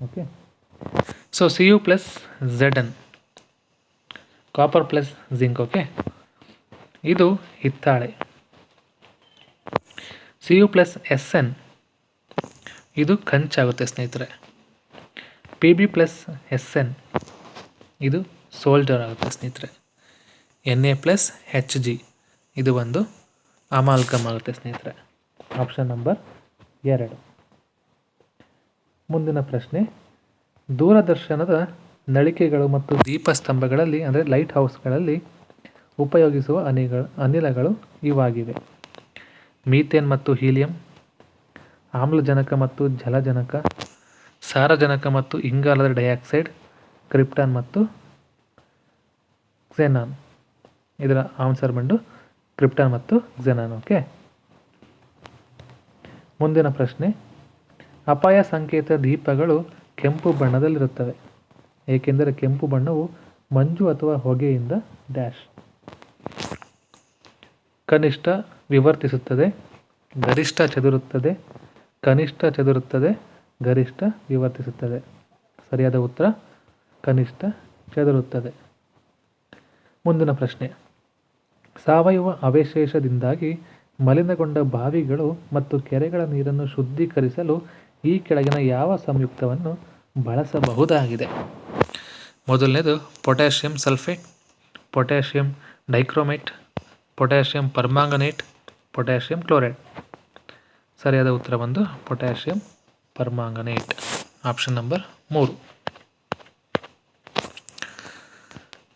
Okay. So Cu plus Zn, copper plus zinc. Okay, ಇದು ಹಿತ್ತಾಳೆ. Cu+Sn ಇದು ಕಂಚಾಗುತ್ತೆ ಸ್ನೇಹಿತರೆ. Pb+Sn ಇದು ಸೋಲ್ಜರ್ ಆಗುತ್ತೆ ಸ್ನೇಹಿತರೆ. Na+Hg ಇದು ಒಂದು ಅಮಾಲ್ಗಮ್ ಆಗುತ್ತೆ ಸ್ನೇಹಿತರೆ. Option number 2. ಮುಂದಿನ ಪ್ರಶ್ನೆ, ದೂರದರ್ಶನದ ನಳಿಕೆಗಳು ಮತ್ತು ದೀಪಸ್ತಂಭಗಳಲ್ಲಿ ಅಂದರೆ ಲೈಟ್ ಹೌಸ್ಗಳಲ್ಲಿ ಉಪಯೋಗಿಸುವ ಅನಿಲಗಳು ಇವಾಗಿವೆ: ಮೀಥೇನ್ ಮತ್ತು ಹೀಲಿಯಂ, ಆಮ್ಲಜನಕ ಮತ್ತು ಜಲಜನಕ, ಸಾರಜನಕ ಮತ್ತು ಇಂಗಾಲದ ಡೈಆಕ್ಸೈಡ್, ಕ್ರಿಪ್ಟಾನ್ ಮತ್ತು ಕ್ಸೆನಾನ್. ಇದರ ಆನ್ಸರ್ ಬಂದು ಕ್ರಿಪ್ಟಾನ್ ಮತ್ತು ಕ್ಸೆನಾನ್. ಓಕೆ. ಮುಂದಿನ ಪ್ರಶ್ನೆ, ಅಪಾಯ ಸಂಕೇತ ದೀಪಗಳು ಕೆಂಪು ಬಣ್ಣದಲ್ಲಿರುತ್ತವೆ ಏಕೆಂದರೆ ಕೆಂಪು ಬಣ್ಣವು ಮಂಜು ಅಥವಾ ಹೊಗೆಯಿಂದ ಡ್ಯಾಶ್ ಕನಿಷ್ಠ ವಿವರ್ತಿಸುತ್ತದೆ, ಗರಿಷ್ಠ ಚದುರುತ್ತದೆ, ಕನಿಷ್ಠ ಚದುರುತ್ತದೆ, ಗರಿಷ್ಠ ವಿವರ್ತಿಸುತ್ತದೆ. ಸರಿಯಾದ ಉತ್ತರ ಕನಿಷ್ಠ ಚದುರುತ್ತದೆ. ಮುಂದಿನ ಪ್ರಶ್ನೆ, ಸಾವಯವ ಅವಶೇಷದಿಂದಾಗಿ ಮಲಿನಗೊಂಡ ಬಾವಿಗಳು ಮತ್ತು ಕೆರೆಗಳ ನೀರನ್ನು ಶುದ್ಧೀಕರಿಸಲು ಈ ಕೆಳಗಿನ ಯಾವ ಸಂಯುಕ್ತವನ್ನು ಬಳಸಬಹುದಾಗಿದೆ? ಮೊದಲನೇದು potassium sulphate, potassium dichromate, potassium permanganate, potassium chloride. ಸರಿಯಾದ ಉತ್ತರ ಬಂದು potassium permanganate. Option number 3.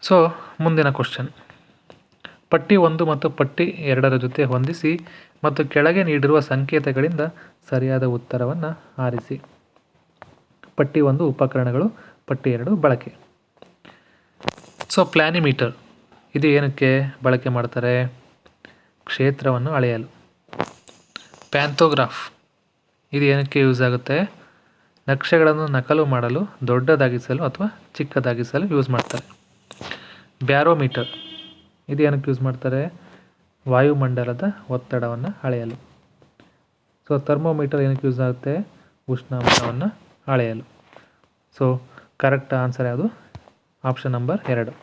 So ಮುಂದಿನ ಕ್ವಶನ್, ಪಟ್ಟಿ 1 ಮತ್ತು ಪಟ್ಟಿ 2ರ ಜೊತೆ ಹೊಂದಿಸಿ ಮತ್ತು ಕೆಳಗೆ ನೀಡಿರುವ ಸಂಕೇತಗಳಿಂದ ಸರಿಯಾದ ಉತ್ತರವನ್ನು ಆರಿಸಿ. ಪಟ್ಟಿ 1 ಉಪಕರಣಗಳು, ಪಟ್ಟಿ 2 ಬಳಕೆ. ಸೊ ಪ್ಲಾನಿಮೀಟರ್ ಇದು ಏನಕ್ಕೆ ಬಳಕೆ ಮಾಡ್ತಾರೆ? ಕ್ಷೇತ್ರವನ್ನು ಅಳೆಯಲು. ಪ್ಯಾಂಥೋಗ್ರಾಫ್ ಇದು ಏನಕ್ಕೆ ಯೂಸ್ ಆಗುತ್ತೆ? ನಕ್ಷೆಗಳನ್ನು ನಕಲು ಮಾಡಲು, ದೊಡ್ಡದಾಗಿಸಲು ಅಥವಾ ಚಿಕ್ಕದಾಗಿಸಲು ಯೂಸ್ ಮಾಡ್ತಾರೆ. ಬ್ಯಾರೋಮೀಟರ್ ಇದು ಏನಕ್ಕೆ ಯೂಸ್ ಮಾಡ್ತಾರೆ? ವಾಯುಮಂಡಲದ ಒತ್ತಡವನ್ನು ಅಳೆಯಲು. ಸೊ ಥರ್ಮೋಮೀಟರ್ ಏನಕ್ಕೆ ಯೂಸ್ ಆಗುತ್ತೆ? ಉಷ್ಣಾಂಶವನ್ನು ಅಳೆಯಲು. ಸೊ ಕರೆಕ್ಟ್ ಆನ್ಸರ್ ಯಾವುದು? Option number 2.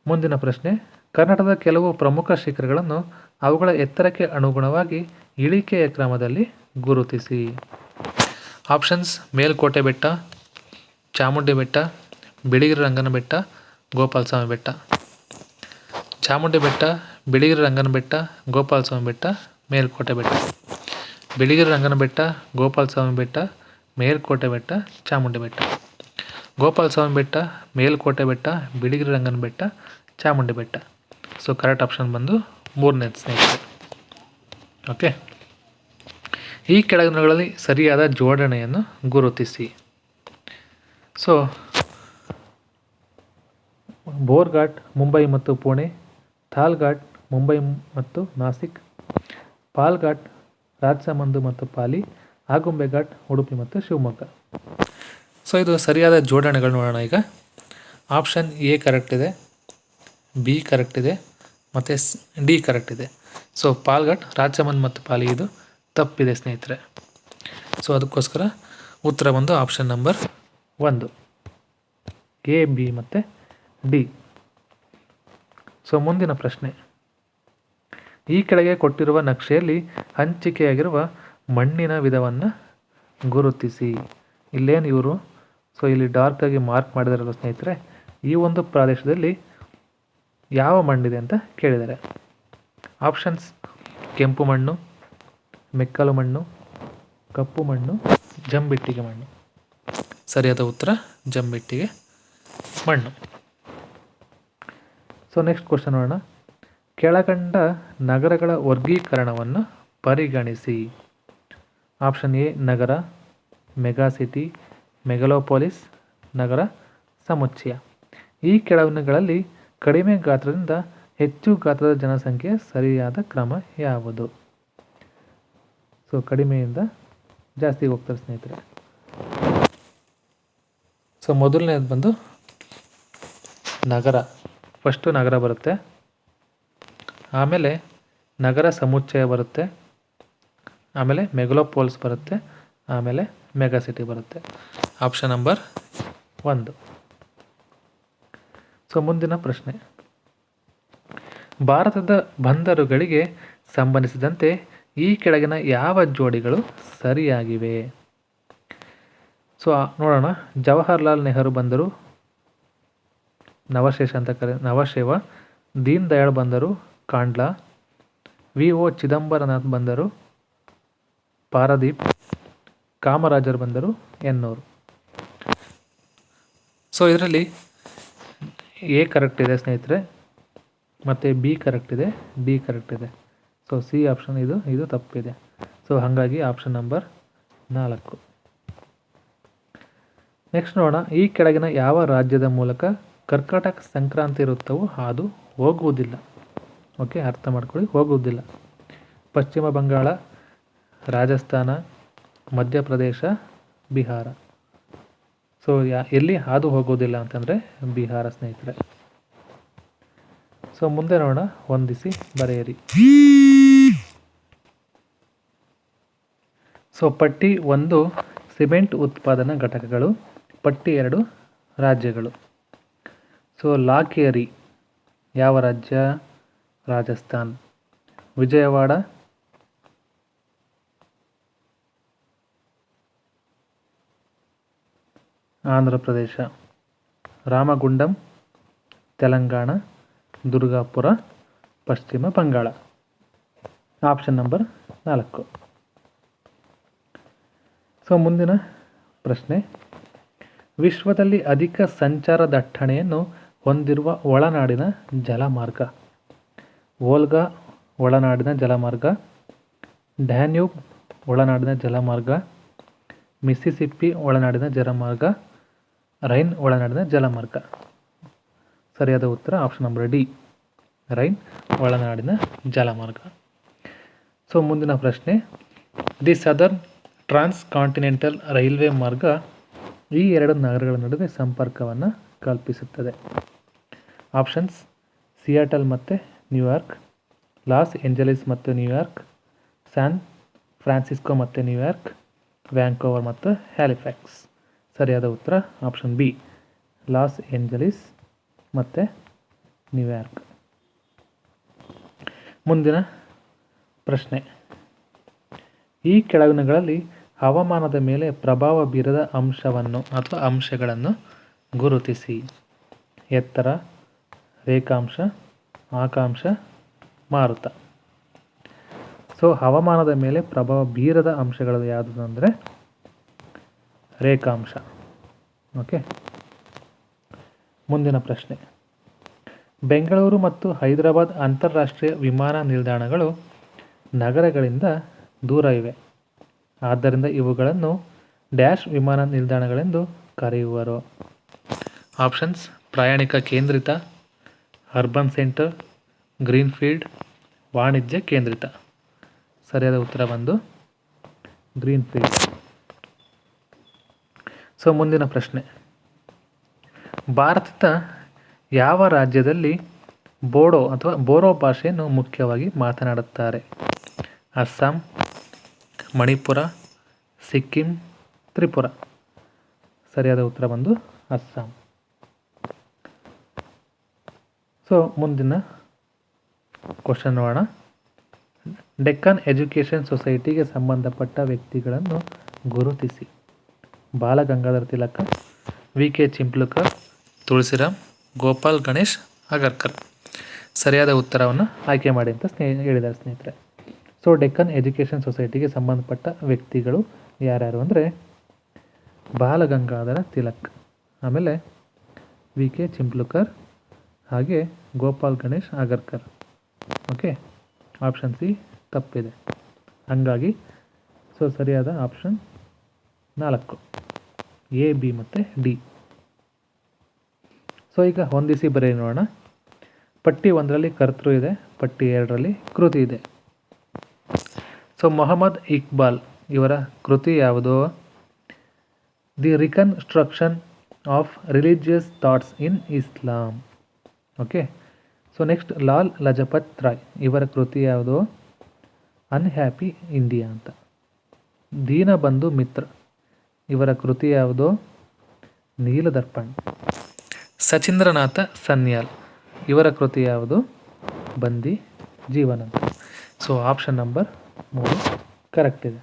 ಮುಂದಿನ ಪ್ರಶ್ನೆ, ಕರ್ನಾಟಕದ ಕೆಲವು ಪ್ರಮುಖ ಶಿಖರಗಳನ್ನು ಅವುಗಳ ಎತ್ತರಕ್ಕೆ ಅನುಗುಣವಾಗಿ ಇಳಿಕೆಯ ಕ್ರಮದಲ್ಲಿ ಗುರುತಿಸಿ. ಆಪ್ಷನ್ಸ್: ಮೇಲ್ಕೋಟೆ ಬೆಟ್ಟ, ಚಾಮುಂಡಿ ಬೆಟ್ಟ, ಬಿಳಿಗಿರಿ ರಂಗನ ಬೆಟ್ಟ, ಗೋಪಾಲಸ್ವಾಮಿ ಬೆಟ್ಟ. ಚಾಮುಂಡಿ ಬೆಟ್ಟ, ಬಿಳಿಗಿರಿ ರಂಗನ ಬೆಟ್ಟ, ಗೋಪಾಲಸ್ವಾಮಿ ಬೆಟ್ಟ, ಮೇಲ್ಕೋಟೆ ಬೆಟ್ಟ. ಬಿಳಿಗಿರಿ ರಂಗನ ಬೆಟ್ಟ, ಗೋಪಾಲಸ್ವಾಮಿ ಬೆಟ್ಟ, ಮೇಲ್ಕೋಟೆ ಬೆಟ್ಟ, ಚಾಮುಂಡಿ ಬೆಟ್ಟ. ಗೋಪಾಲಸ್ವಾಮಿ ಬೆಟ್ಟ, ಮೇಲ್ಕೋಟೆ ಬೆಟ್ಟ, ಬಿಳಿಗಿರಿ ರಂಗನ ಬೆಟ್ಟ, ಚಾಮುಂಡಿ ಬೆಟ್ಟ. ಸೊ ಕರೆಕ್ಟ್ ಆಪ್ಷನ್ ಬಂದು 3ನೇದು ಸ್ನೇಹಿತರೆ. ಓಕೆ. ಈ ಕೆಳಗಿನಗಳಲ್ಲಿ ಸರಿಯಾದ ಜೋಡಣೆಯನ್ನು ಗುರುತಿಸಿ. ಸೊ ಬೋರ್ಘಾಟ್ ಮುಂಬೈ ಮತ್ತು ಪುಣೆ, ಥಾಲ್ಘಾಟ್ ಮುಂಬೈ ಮತ್ತು ನಾಸಿಕ್, ಪಾಲ್ಘಾಟ್ ರಾಜಸಮಂದು ಮತ್ತು ಪಾಲಿ, ಆಗುಂಬೆ ಘಾಟ್ ಉಡುಪಿ ಮತ್ತು ಶಿವಮೊಗ್ಗ. ಸೊ ಇದು ಸರಿಯಾದ ಜೋಡಣೆಗಳು ನೋಡೋಣ ಈಗ. ಆಪ್ಷನ್ ಎ ಕರೆಕ್ಟ್ ಇದೆ, ಬಿ ಕರೆಕ್ಟ್ ಇದೆ ಮತ್ತು ಡಿ ಕರೆಕ್ಟ್ ಇದೆ. ಸೊ ಪಾಲ್ಘಾಟ್, ರಾಜಸಮಂದ್ ಮತ್ತು ಪಾಲಿ ಇದು ತಪ್ಪಿದೆ ಸ್ನೇಹಿತರೆ. ಸೊ ಅದಕ್ಕೋಸ್ಕರ ಉತ್ತರ ಬಂದು ಆಪ್ಷನ್ ನಂಬರ್ 1 ಎ, ಬಿ ಮತ್ತು ಡಿ. ಸೊ ಮುಂದಿನ ಪ್ರಶ್ನೆ, ಈ ಕೆಳಗೆ ಕೊಟ್ಟಿರುವ ನಕ್ಷೆಯಲ್ಲಿ ಹಂಚಿಕೆಯಾಗಿರುವ ಮಣ್ಣಿನ ವಿಧವನ್ನು ಗುರುತಿಸಿ. ಇಲ್ಲೇನು ಇವರು ಸೊ ಇಲ್ಲಿ ಡಾರ್ಕಾಗಿ ಮಾರ್ಕ್ ಮಾಡಿದಾರಲ್ಲ ಸ್ನೇಹಿತರೆ, ಈ ಒಂದು ಪ್ರದೇಶದಲ್ಲಿ ಯಾವ ಮಣ್ಣಿದೆ ಅಂತ ಕೇಳಿದ್ದಾರೆ. ಆಪ್ಷನ್ಸ್: ಕೆಂಪು ಮಣ್ಣು, ಮೆಕ್ಕಲು ಮಣ್ಣು, ಕಪ್ಪು ಮಣ್ಣು, ಜಂಬಿಟ್ಟಿಗೆ ಮಣ್ಣು. ಸರಿಯಾದ ಉತ್ತರ ಜಂಬಿಟ್ಟಿಗೆ ಮಣ್ಣು. ಸೊ ನೆಕ್ಸ್ಟ್ ಕ್ವಶನ್ ನೋಡೋಣ. ಕೆಳಕಂಡ ನಗರಗಳ ವರ್ಗೀಕರಣವನ್ನು ಪರಿಗಣಿಸಿ. ಆಪ್ಷನ್ ಎ ನಗರ, ಮೆಗಾ ಸಿಟಿ, ಮೆಗಲೋಪೊಲಿಸ್, ನಗರ ಸಮುಚ್ಚಯ. ಈ ಕೆಳಗಿನಗಳಲ್ಲಿ ಕಡಿಮೆ ಗಾತ್ರದಿಂದ ಹೆಚ್ಚು ಗಾತ್ರದ ಜನಸಂಖ್ಯೆಯ ಸರಿಯಾದ ಕ್ರಮ ಯಾವುದು? ಸೊ ಕಡಿಮೆಯಿಂದ ಜಾಸ್ತಿಗೆ ಹೋಗ್ತಾರೆ ಸ್ನೇಹಿತರೆ. ಸೊ ಮೊದಲನೇದು ಬಂದು ನಗರ. ಫಸ್ಟು ನಗರ ಬರುತ್ತೆ, ಆಮೇಲೆ ನಗರ ಸಮುಚ್ಚಯ ಬರುತ್ತೆ, ಆಮೇಲೆ ಮೆಗಲೋಪೋಲ್ಸ್ ಬರುತ್ತೆ, ಆಮೇಲೆ ಮೆಗಾ ಸಿಟಿ ಬರುತ್ತೆ. Option number 1. ಸೊ ಮುಂದಿನ ಪ್ರಶ್ನೆ, ಭಾರತದ ಬಂದರುಗಳಿಗೆ ಸಂಬಂಧಿಸಿದಂತೆ ಈ ಕೆಳಗಿನ ಯಾವ ಜೋಡಿಗಳು ಸರಿಯಾಗಿವೆ? ಸೊ ನೋಡೋಣ. ಜವಾಹರ್ಲಾಲ್ ನೆಹರು ಬಂದರು ನವಶೇಷ ಅಂತ ನವಶೇವ. ದೀನ್ ದಯಾಳ್ ಬಂದರು ಕಾಂಡ್ಲಾ. ವಿ.ಒ. ಚಿದಂಬರನಾಥ್ ಬಂದರು ಪಾರದೀಪ್. ಕಾಮರಾಜರ್ ಬಂದರು ಎನ್ನೂರು. ಸೊ ಇದರಲ್ಲಿ ಎ ಕರೆಕ್ಟ್ ಇದೆ ಸ್ನೇಹಿತರೆ, ಮತ್ತು ಬಿ ಕರೆಕ್ಟ್ ಇದೆ, ಡಿ ಕರೆಕ್ಟ್ ಇದೆ. ಸೊ ಸಿ ಆಪ್ಷನ್ ಇದು ತಪ್ಪಿದೆ. ಸೊ ಹಾಗಾಗಿ ಆಪ್ಷನ್ ನಂಬರ್ 4. ನೆಕ್ಸ್ಟ್ ನೋಡೋಣ. ಈ ಕೆಳಗಿನ ಯಾವ ರಾಜ್ಯದ ಮೂಲಕ ಕರ್ಕಾಟಕ ಸಂಕ್ರಾಂತಿ ವೃತ್ತವು ಹಾದು ಹೋಗುವುದಿಲ್ಲ? ಓಕೆ, ಅರ್ಥ ಮಾಡ್ಕೊಳ್ಳಿ, ಹೋಗುವುದಿಲ್ಲ. ಪಶ್ಚಿಮ ಬಂಗಾಳ, ರಾಜಸ್ಥಾನ, ಮಧ್ಯಪ್ರದೇಶ, ಬಿಹಾರ. ಸೊ ಎಲ್ಲಿ ಹಾದು ಹೋಗೋದಿಲ್ಲ ಅಂತಂದರೆ ಬಿಹಾರ ಸ್ನೇಹಿತರೆ. ಸೊ ಮುಂದೆ ನೋಡೋಣ. ಹೊಂದಿಸಿ ಬರೆಯಿರಿ. ಸೊ ಪಟ್ಟಿ 1 ಸಿಮೆಂಟ್ ಉತ್ಪಾದನಾ ಘಟಕಗಳು, ಪಟ್ಟಿ 2 ರಾಜ್ಯಗಳು. ಸೊ ಲಾಕೇರಿ ಯಾವ ರಾಜ್ಯ? ರಾಜಸ್ಥಾನ್. ವಿಜಯವಾಡ, ಆಂಧ್ರ ಪ್ರದೇಶ. ರಾಮಗುಂಡಂ, ತೆಲಂಗಾಣ. ದುರ್ಗಾಪುರ, ಪಶ್ಚಿಮ ಬಂಗಾಳ. Option number 4. ಸೊ ಮುಂದಿನ ಪ್ರಶ್ನೆ. ವಿಶ್ವದಲ್ಲಿ ಅಧಿಕ ಸಂಚಾರ ದಟ್ಟಣೆಯನ್ನು ಹೊಂದಿರುವ ಒಳನಾಡಿನ ಜಲಮಾರ್ಗ? ವೋಲ್ಗಾ ಒಳನಾಡಿನ ಜಲಮಾರ್ಗ, ಡ್ಯಾನ್ಯೂಬ್ ಒಳನಾಡಿನ ಜಲಮಾರ್ಗ, ಮಿಸ್ಸಿಸಿಪ್ಪಿ ಒಳನಾಡಿನ ಜಲಮಾರ್ಗ, ರೈನ್ ಒಳನಾಡಿನ ಜಲಮಾರ್ಗ. ಸರಿಯಾದ ಉತ್ತರ ಆಪ್ಷನ್ ನಂಬರ್ ಡಿ, ರೈನ್ ಒಳನಾಡಿನ ಜಲಮಾರ್ಗ. ಸೊ ಮುಂದಿನ ಪ್ರಶ್ನೆ. The southern transcontinental railway ಮಾರ್ಗ ಈ 2 ನಗರಗಳ ನಡುವೆ ಸಂಪರ್ಕವನ್ನು ಕಲ್ಪಿಸುತ್ತದೆ. ಆಪ್ಷನ್ಸ್: ಸಿಯಾಟಲ್ ಮತ್ತು ನ್ಯೂಯಾರ್ಕ್, ಲಾಸ್ ಏಂಜಲೀಸ್ ಮತ್ತು ನ್ಯೂಯಾರ್ಕ್, ಸ್ಯಾನ್ ಫ್ರಾನ್ಸಿಸ್ಕೋ ಮತ್ತು ನ್ಯೂಯಾರ್ಕ್, ವ್ಯಾಂಕೋವರ್ ಮತ್ತು ಹ್ಯಾಲಿಫ್ಯಾಕ್ಸ್. ಸರಿಯಾದ ಉತ್ತರ ಆಪ್ಷನ್ ಬಿ, ಲಾಸ್ ಏಂಜಲೀಸ್ ಮತ್ತು ನ್ಯೂಯಾರ್ಕ್. ಮುಂದಿನ ಪ್ರಶ್ನೆ. ಈ ಕೆಳಗಿನಗಳಲ್ಲಿ ಹವಾಮಾನದ ಮೇಲೆ ಪ್ರಭಾವ ಬೀರದ ಅಂಶವನ್ನು ಅಥವಾ ಅಂಶಗಳನ್ನು ಗುರುತಿಸಿ. ಎತ್ತರ, ರೇಖಾಂಶ, ಆಕಾಂಶ, ಮಾರುತ. ಸೊ ಹವಾಮಾನದ ಮೇಲೆ ಪ್ರಭಾವ ಬೀರದ ಅಂಶಗಳು ಯಾವುದು ಅಂದರೆ ರೇಖಾಂಶ. ಓಕೆ. ಮುಂದಿನ ಪ್ರಶ್ನೆ. ಬೆಂಗಳೂರು ಮತ್ತು ಹೈದರಾಬಾದ್ ಅಂತಾರಾಷ್ಟ್ರೀಯ ವಿಮಾನ ನಿಲ್ದಾಣಗಳು ನಗರಗಳಿಂದ ದೂರ ಇವೆ. ಆದ್ದರಿಂದ ಇವುಗಳನ್ನು ಡ್ಯಾಶ್ ವಿಮಾನ ನಿಲ್ದಾಣಗಳೆಂದು ಕರೆಯುವರು. ಆಪ್ಷನ್ಸ್: ಪ್ರಯಾಣಿಕ ಕೇಂದ್ರಿತ, ಅರ್ಬನ್ ಸೆಂಟರ್, ಗ್ರೀನ್ಫೀಲ್ಡ್, ವಾಣಿಜ್ಯ ಕೇಂದ್ರಿತ. ಸರಿಯಾದ ಉತ್ತರ ಬಂದು ಗ್ರೀನ್ಫೀಲ್ಡ್. ಸೊ ಮುಂದಿನ ಪ್ರಶ್ನೆ. ಭಾರತದ ಯಾವ ರಾಜ್ಯದಲ್ಲಿ ಬೋಡೋ ಅಥವಾ ಬೋರೋ ಭಾಷೆಯನ್ನು ಮುಖ್ಯವಾಗಿ ಮಾತನಾಡುತ್ತಾರೆ? ಅಸ್ಸಾಂ, ಮಣಿಪುರ, ಸಿಕ್ಕಿಂ, ತ್ರಿಪುರ. ಸರಿಯಾದ ಉತ್ತರ ಬಂದು ಅಸ್ಸಾಂ. ಸೊ ಮುಂದಿನ ಕ್ವಶನ್ ನೋಡೋಣ. ಡೆಕ್ಕನ್ ಎಜುಕೇಷನ್ ಸೊಸೈಟಿಗೆ ಸಂಬಂಧಪಟ್ಟ ವ್ಯಕ್ತಿಗಳನ್ನು ಗುರುತಿಸಿ. ಬಾಲಗಂಗಾಧರ ತಿಲಕ, ವಿ.ಕೆ. ಚಿಂಪ್ಲಕರ್, ತುಳಸಿರಾಮ್, ಗೋಪಾಲ್ ಗಣೇಶ್ ಅಗರ್ಕರ್. ಸರಿಯಾದ ಉತ್ತರವನ್ನು ಆಯ್ಕೆ ಮಾಡಿ ಅಂತ ಹೇಳಿದ್ದಾರೆ ಸ್ನೇಹಿತರೆ. ಸೊ ಡೆಕ್ಕನ್ ಎಜುಕೇಷನ್ ಸೊಸೈಟಿಗೆ ಸಂಬಂಧಪಟ್ಟ ವ್ಯಕ್ತಿಗಳು ಯಾರ್ಯಾರು ಅಂದರೆ ಬಾಲಗಂಗಾಧರ ತಿಲಕ್, ಆಮೇಲೆ ವಿ.ಕೆ. ಚಿಂಪ್ಲಕರ್, ಹಾಗೆ Gopal Ganesh Agarkar. Okay, option C ತಪ್ಪಿದೆ. ಹಂಗಾಗಿ ಸೊ ಸರಿಯಾದ ಆಪ್ಷನ್ 4, ಎ, ಬಿ ಮತ್ತು ಡಿ. ಸೊ ಈಗ ಹೊಂದಿಸಿ ಬರೀ ನೋಡೋಣ. ಪಟ್ಟಿ 1ರಲ್ಲಿ ಕರ್ತೃ ಇದೆ, ಪಟ್ಟಿ 2ರಲ್ಲಿ ಕೃತಿ ಇದೆ. ಸೊ ಮೊಹಮ್ಮದ್ ಇಕ್ಬಾಲ್ ಇವರ ಕೃತಿ ಯಾವುದು? The reconstruction of religious thoughts in Islam. Okay. So next Lal Lajpat Rai ಇವರ ಕೃತಿ ಯಾವುದು? ಅನ್ಹ್ಯಾಪಿ ಇಂಡಿಯಾ ಅಂತ. ದೀನಬಂಧು ಮಿತ್ರ ಇವರ ಕೃತಿ ಯಾವುದು? ನೀಲದರ್ಪಣ್. ಸಚೀಂದ್ರನಾಥ ಸನ್ಯಾಲ್ ಇವರ ಕೃತಿ ಯಾವುದು? ಬಂದಿ ಜೀವನ ಅಂತ. ಸೊ ಆಪ್ಷನ್ ನಂಬರ್ 3 ಕರೆಕ್ಟ್ ಇದೆ.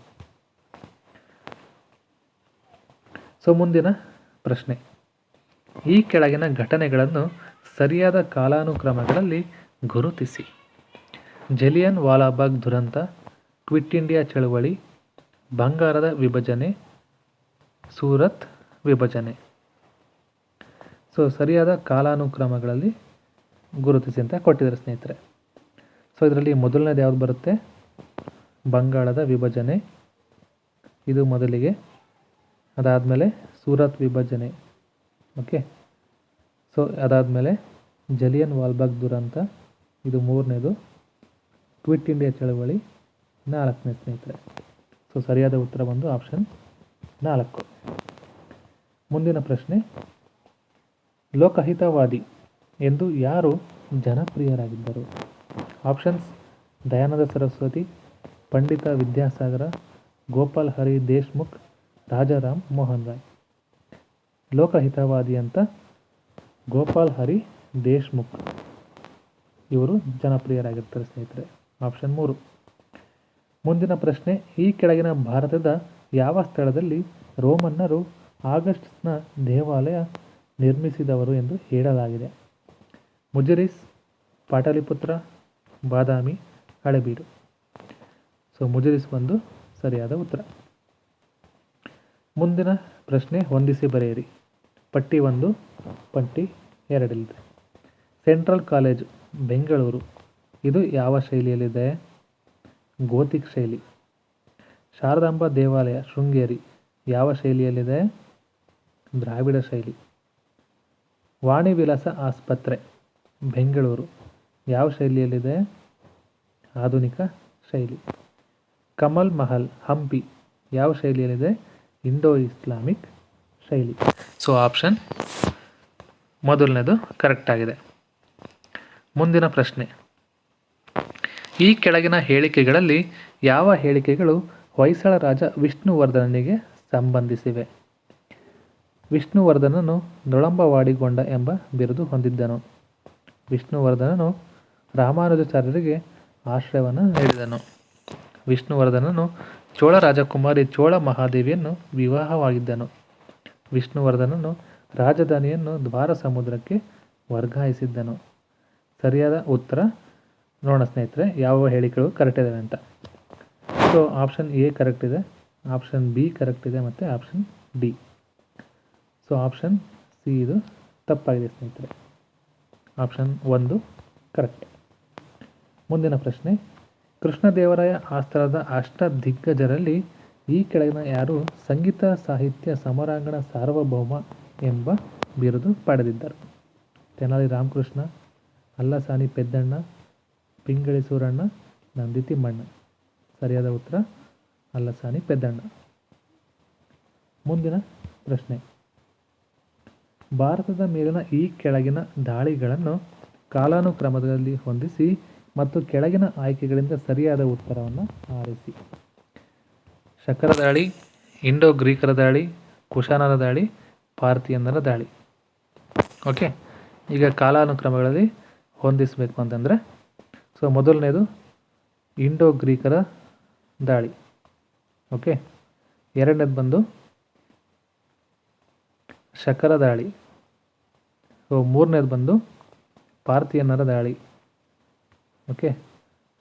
ಸೊ ಮುಂದಿನ ಪ್ರಶ್ನೆ, ಈ ಕೆಳಗಿನ ಘಟನೆಗಳನ್ನು ಸರಿಯಾದ ಕಾಲಾನುಕ್ರಮಗಳಲ್ಲಿ ಗುರುತಿಸಿ. ಜಲಿಯನ್ ವಾಲಾಬಾಗ್ ದುರಂತ, ಕ್ವಿಟ್ ಇಂಡಿಯಾ ಚಳವಳಿ, ಬಂಗಾರದ ವಿಭಜನೆ, ಸೂರತ್ ವಿಭಜನೆ. ಸೊ ಸರಿಯಾದ ಕಾಲಾನುಕ್ರಮಗಳಲ್ಲಿ ಗುರುತಿಸಿ ಅಂತ ಕೊಟ್ಟಿದ್ದಾರೆ ಸ್ನೇಹಿತರೆ. ಸೊ ಇದರಲ್ಲಿ ಮೊದಲನೇದು ಯಾವುದು ಬರುತ್ತೆ? ಬಂಗಾಳದ ವಿಭಜನೆ, ಇದು ಮೊದಲಿಗೆ. ಅದಾದಮೇಲೆ ಸೂರತ್ ವಿಭಜನೆ. ಓಕೆ. ಸೊ ಅದಾದಮೇಲೆ ಜಲಿಯನ್ ವಾಲ್ಬಾಗ್ ದುರಂತ, ಇದು ಮೂರನೇದು. ಕ್ವಿಟ್ ಇಂಡಿಯಾ ಚಳವಳಿ ನಾಲ್ಕನೇ ಸ್ನೇಹಿತರೆ. ಸೊ ಸರಿಯಾದ ಉತ್ತರ ಬಂದು ಆಪ್ಷನ್ 4. ಮುಂದಿನ ಪ್ರಶ್ನೆ, ಲೋಕಹಿತವಾದಿ ಎಂದು ಯಾರು ಜನಪ್ರಿಯರಾಗಿದ್ದರು? ಆಪ್ಷನ್ಸ್: ದಯಾನಂದ ಸರಸ್ವತಿ, ಪಂಡಿತ ವಿದ್ಯಾಸಾಗರ, ಗೋಪಾಲ್ ಹರಿ ದೇಶ್ಮುಖ್, ರಾಜಾರಾಮ್ ಮೋಹನ್ ರಾಯ್. ಲೋಕಹಿತವಾದಿ ಅಂತ ಗೋಪಾಲ್ ಹರಿ ದೇಶ್ಮುಖ್ ಇವರು ಜನಪ್ರಿಯರಾಗಿರ್ತಾರೆ ಸ್ನೇಹಿತರೆ. ಆಪ್ಷನ್ 3. ಮುಂದಿನ ಪ್ರಶ್ನೆ, ಈ ಕೆಳಗಿನ ಭಾರತದ ಯಾವ ಸ್ಥಳದಲ್ಲಿ ರೋಮನ್ನರು ಆಗಸ್ಟಸ್ನ ದೇವಾಲಯ ನಿರ್ಮಿಸಿದವರು ಎಂದು ಹೇಳಲಾಗಿದೆ? ಮುಜರಿಸ್, ಪಾಟಲಿಪುತ್ರ, ಬಾದಾಮಿ, ಹಳೆಬೀಡು. ಸೊ ಮುಜರಿಸ್ ಬಂದು ಸರಿಯಾದ ಉತ್ತರ. ಮುಂದಿನ ಪ್ರಶ್ನೆ, ಹೊಂದಿಸಿ ಬರೆಯಿರಿ. ಪಟ್ಟಿ 1, ಪಟ್ಟಿ 2 ಇದೆ. ಸೆಂಟ್ರಲ್ ಕಾಲೇಜು ಬೆಂಗಳೂರು, ಇದು ಯಾವ ಶೈಲಿಯಲ್ಲಿದೆ? ಗೋತಿಕ್ ಶೈಲಿ. ಶಾರದಾಂಬಾ ದೇವಾಲಯ ಶೃಂಗೇರಿ, ಯಾವ ಶೈಲಿಯಲ್ಲಿದೆ? ದ್ರಾವಿಡ ಶೈಲಿ. ವಾಣಿ ವಿಲಾಸ ಆಸ್ಪತ್ರೆ ಬೆಂಗಳೂರು, ಯಾವ ಶೈಲಿಯಲ್ಲಿದೆ? ಆಧುನಿಕ ಶೈಲಿ. ಕಮಲ್ ಮಹಲ್ ಹಂಪಿ, ಯಾವ ಶೈಲಿಯಲ್ಲಿದೆ? ಇಂಡೋ ಇಸ್ಲಾಮಿಕ್ ಶೈಲಿ. ಸೊ ಆಪ್ಷನ್ ಮೊದಲನೇದು ಕರೆಕ್ಟ್ ಆಗಿದೆ. ಮುಂದಿನ ಪ್ರಶ್ನೆ, ಈ ಕೆಳಗಿನ ಹೇಳಿಕೆಗಳಲ್ಲಿ ಯಾವ ಹೇಳಿಕೆಗಳು ಹೊಯ್ಸಳ ರಾಜ ವಿಷ್ಣುವರ್ಧನನಿಗೆ ಸಂಬಂಧಿಸಿವೆ? ವಿಷ್ಣುವರ್ಧನನು ನೊಳಂಬವಾಡಿಗೊಂಡ ಎಂಬ ಬಿರುದು ಹೊಂದಿದ್ದನು. ವಿಷ್ಣುವರ್ಧನನು ರಾಮಾನುಜಾಚಾರ್ಯರಿಗೆ ಆಶ್ರಯವನ್ನು ನೀಡಿದನು. ವಿಷ್ಣುವರ್ಧನನು ಚೋಳ ರಾಜಕುಮಾರಿ ಚೋಳ ಮಹಾದೇವಿಯನ್ನು ವಿವಾಹವಾಗಿದ್ದನು. ವಿಷ್ಣುವರ್ಧನನು ರಾಜಧಾನಿಯನ್ನು ದ್ವಾರ ಸಮುದ್ರಕ್ಕೆ ವರ್ಗಾಯಿಸಿದ್ದನು. ಸರಿಯಾದ ಉತ್ತರ ನೋಡೋಣ ಸ್ನೇಹಿತರೆ, ಯಾವ ಹೇಳಿಕೆಗಳು ಕರೆಕ್ಟ್ ಇದ್ದಾವೆ ಅಂತ. ಸೊ ಆಪ್ಷನ್ ಎ ಕರೆಕ್ಟ್ ಇದೆ, ಆಪ್ಷನ್ ಬಿ ಕರೆಕ್ಟ್ ಇದೆ ಮತ್ತು option D. So option C ಇದು ತಪ್ಪಾಗಿದೆ ಸ್ನೇಹಿತರೆ. Option 1 correct. ಮುಂದಿನ ಪ್ರಶ್ನೆ, ಕೃಷ್ಣದೇವರಾಯ ಆಸ್ಥಳದ ಅಷ್ಟದಿಗ್ಗಜರಲ್ಲಿ ಈ ಕೆಳಗಿನ ಯಾರು ಸಂಗೀತ ಸಾಹಿತ್ಯ ಸಮರಾಂಗಣ ಸಾರ್ವಭೌಮ ಎಂಬ ಬಿರುದು ಪಡೆದಿದ್ದರು? ತೆನಾಲಿ ರಾಮಕೃಷ್ಣ, ಅಲ್ಲಸಾನಿ ಪೆದ್ದಣ್ಣ, ಪಿಂಗಳಿ ಸೂರಣ್ಣ, ನಂದಿ ತಿಮ್ಮಣ್ಣ. ಸರಿಯಾದ ಉತ್ತರ ಅಲ್ಲಸಾನಿ ಪೆದ್ದಣ್ಣ. ಮುಂದಿನ ಪ್ರಶ್ನೆ, ಭಾರತದ ಮೇಲಿನ ಈ ಕೆಳಗಿನ ದಾಳಿಗಳನ್ನು ಕಾಲಾನುಕ್ರಮದಲ್ಲಿ ಹೊಂದಿಸಿ ಮತ್ತು ಕೆಳಗಿನ ಆಯ್ಕೆಗಳಿಂದ ಸರಿಯಾದ ಉತ್ತರವನ್ನು ಆರಿಸಿ. ಶಕರ ದಾಳಿ, ಇಂಡೋ ಗ್ರೀಕರ ದಾಳಿ, ಕುಶಾನರ ದಾಳಿ, ಪಾರ್ಥಿಯನ್ನರ ದಾಳಿ. ಓಕೆ, ಈಗ ಕಾಲಾನುಕ್ರಮಗಳಲ್ಲಿ ಹೊಂದಿಸಬೇಕು ಅಂತಂದರೆ, ಸೊ ಮೊದಲನೇದು ಇಂಡೋ ಗ್ರೀಕರ ದಾಳಿ. ಓಕೆ, ಎರಡನೇದು ಬಂದು ಶಕರ ದಾಳಿ. ಸೊ ಮೂರನೇದು ಬಂದು ಪಾರ್ಥಿಯನ್ನರ ದಾಳಿ. ಓಕೆ,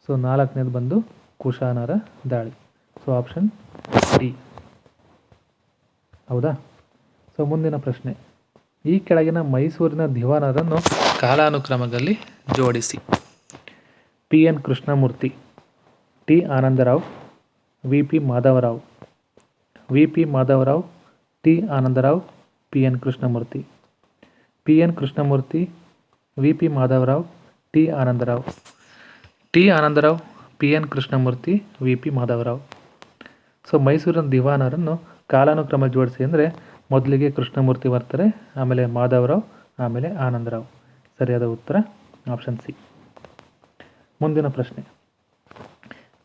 ಸೊ ನಾಲ್ಕನೇದು ಬಂದು ಕುಶಾನರ ದಾಳಿ. So option D. ಹೌದಾ? ಸೊ ಮುಂದಿನ ಪ್ರಶ್ನೆ, ಈ ಕೆಳಗಿನ ಮೈಸೂರಿನ ದಿವಾನರನ್ನು ಕಾಲಾನುಕ್ರಮದಲ್ಲಿ ಜೋಡಿಸಿ. P N Krishnamurthy, T Ananda Rao, V P Madhava Rao. V P Madhava Rao, T Ananda Rao, P N Krishnamurthy. P N Krishnamurthy, V P Madhava Rao, T Ananda Rao. T Ananda Rao, P N Krishnamurthy, V P Madhava Rao. So ಮೈಸೂರಿನ ದಿವಾನರನ್ನು ಕಾಲಾನುಕ್ರಮ ಜೋಡಿಸಿ ಅಂದರೆ ಮೊದಲಿಗೆ ಕೃಷ್ಣಮೂರ್ತಿ ಬರ್ತಾರೆ, ಆಮೇಲೆ ಮಾಧವರಾವ್, ಆಮೇಲೆ ಆನಂದರಾವ್. ಸರಿಯಾದ ಉತ್ತರ ಆಪ್ಷನ್ ಸಿ. ಮುಂದಿನ ಪ್ರಶ್ನೆ,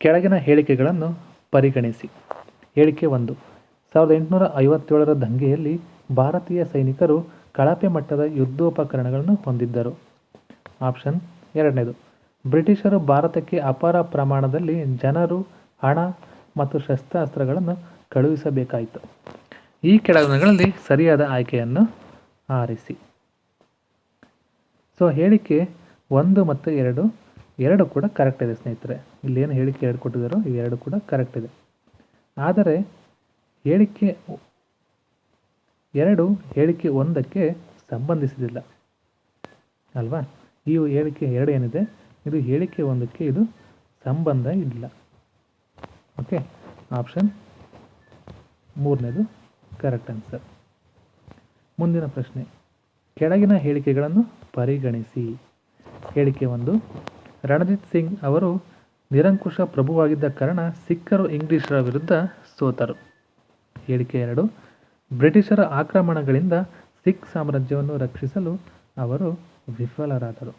ಕೆಳಗಿನ ಹೇಳಿಕೆಗಳನ್ನು ಪರಿಗಣಿಸಿ. ಹೇಳಿಕೆ 1, 1857ರ ದಂಗೆಯಲ್ಲಿ ಭಾರತೀಯ ಸೈನಿಕರು ಕಳಪೆ ಮಟ್ಟದ ಯುದ್ಧೋಪಕರಣಗಳನ್ನು ಹೊಂದಿದ್ದರು. ಆಪ್ಷನ್ 2ನೇದು, ಬ್ರಿಟಿಷರು ಭಾರತಕ್ಕೆ ಅಪಾರ ಪ್ರಮಾಣದಲ್ಲಿ ಜನರು ಹಣ ಮತ್ತು ಶಸ್ತ್ರಾಸ್ತ್ರಗಳನ್ನು ಕಳುಹಿಸಬೇಕಾಯಿತು. ಈ ಕೆಳಗಿನಗಳಲ್ಲಿ ಸರಿಯಾದ ಆಯ್ಕೆಯನ್ನು ಆರಿಸಿ. ಸೊ ಹೇಳಿಕೆ 1 ಮತ್ತು 2 ಕೂಡ ಕರೆಕ್ಟ್ ಇದೆ ಸ್ನೇಹಿತರೆ. ಇಲ್ಲೇನು ಹೇಳಿಕೆ 2 ಕೊಟ್ಟಿದ್ದಾರೋ ಇವೆರಡು ಕೂಡ ಕರೆಕ್ಟ್ ಇದೆ. ಆದರೆ ಹೇಳಿಕೆ 2 ಹೇಳಿಕೆ 1ಕ್ಕೆ ಸಂಬಂಧಿಸಿದಿಲ್ಲ ಅಲ್ವಾ. ಈ ಹೇಳಿಕೆ 2 ಏನಿದೆ ಇದು ಹೇಳಿಕೆ 1ಕ್ಕೆ ಇದು ಸಂಬಂಧ ಇಲ್ಲ. ಓಕೆ, ಆಪ್ಷನ್ 3ನೇದು ಕರೆಕ್ಟ್ ಆನ್ಸರ್. ಮುಂದಿನ ಪ್ರಶ್ನೆ, ಕೆಳಗಿನ ಹೇಳಿಕೆಗಳನ್ನು ಪರಿಗಣಿಸಿ. ಹೇಳಿಕೆ 1, ರಣಜಿತ್ ಸಿಂಗ್ ಅವರು ನಿರಂಕುಶ ಪ್ರಭುವಾಗಿದ್ದ ಕಾರಣ ಸಿಖ್ಖರು ಇಂಗ್ಲಿಷರ ವಿರುದ್ಧ ಸೋತರು. ಹೇಳಿಕೆ 2, ಬ್ರಿಟಿಷರ ಆಕ್ರಮಣಗಳಿಂದ ಸಿಖ್ ಸಾಮ್ರಾಜ್ಯವನ್ನು ರಕ್ಷಿಸಲು ಅವರು ವಿಫಲರಾದರು.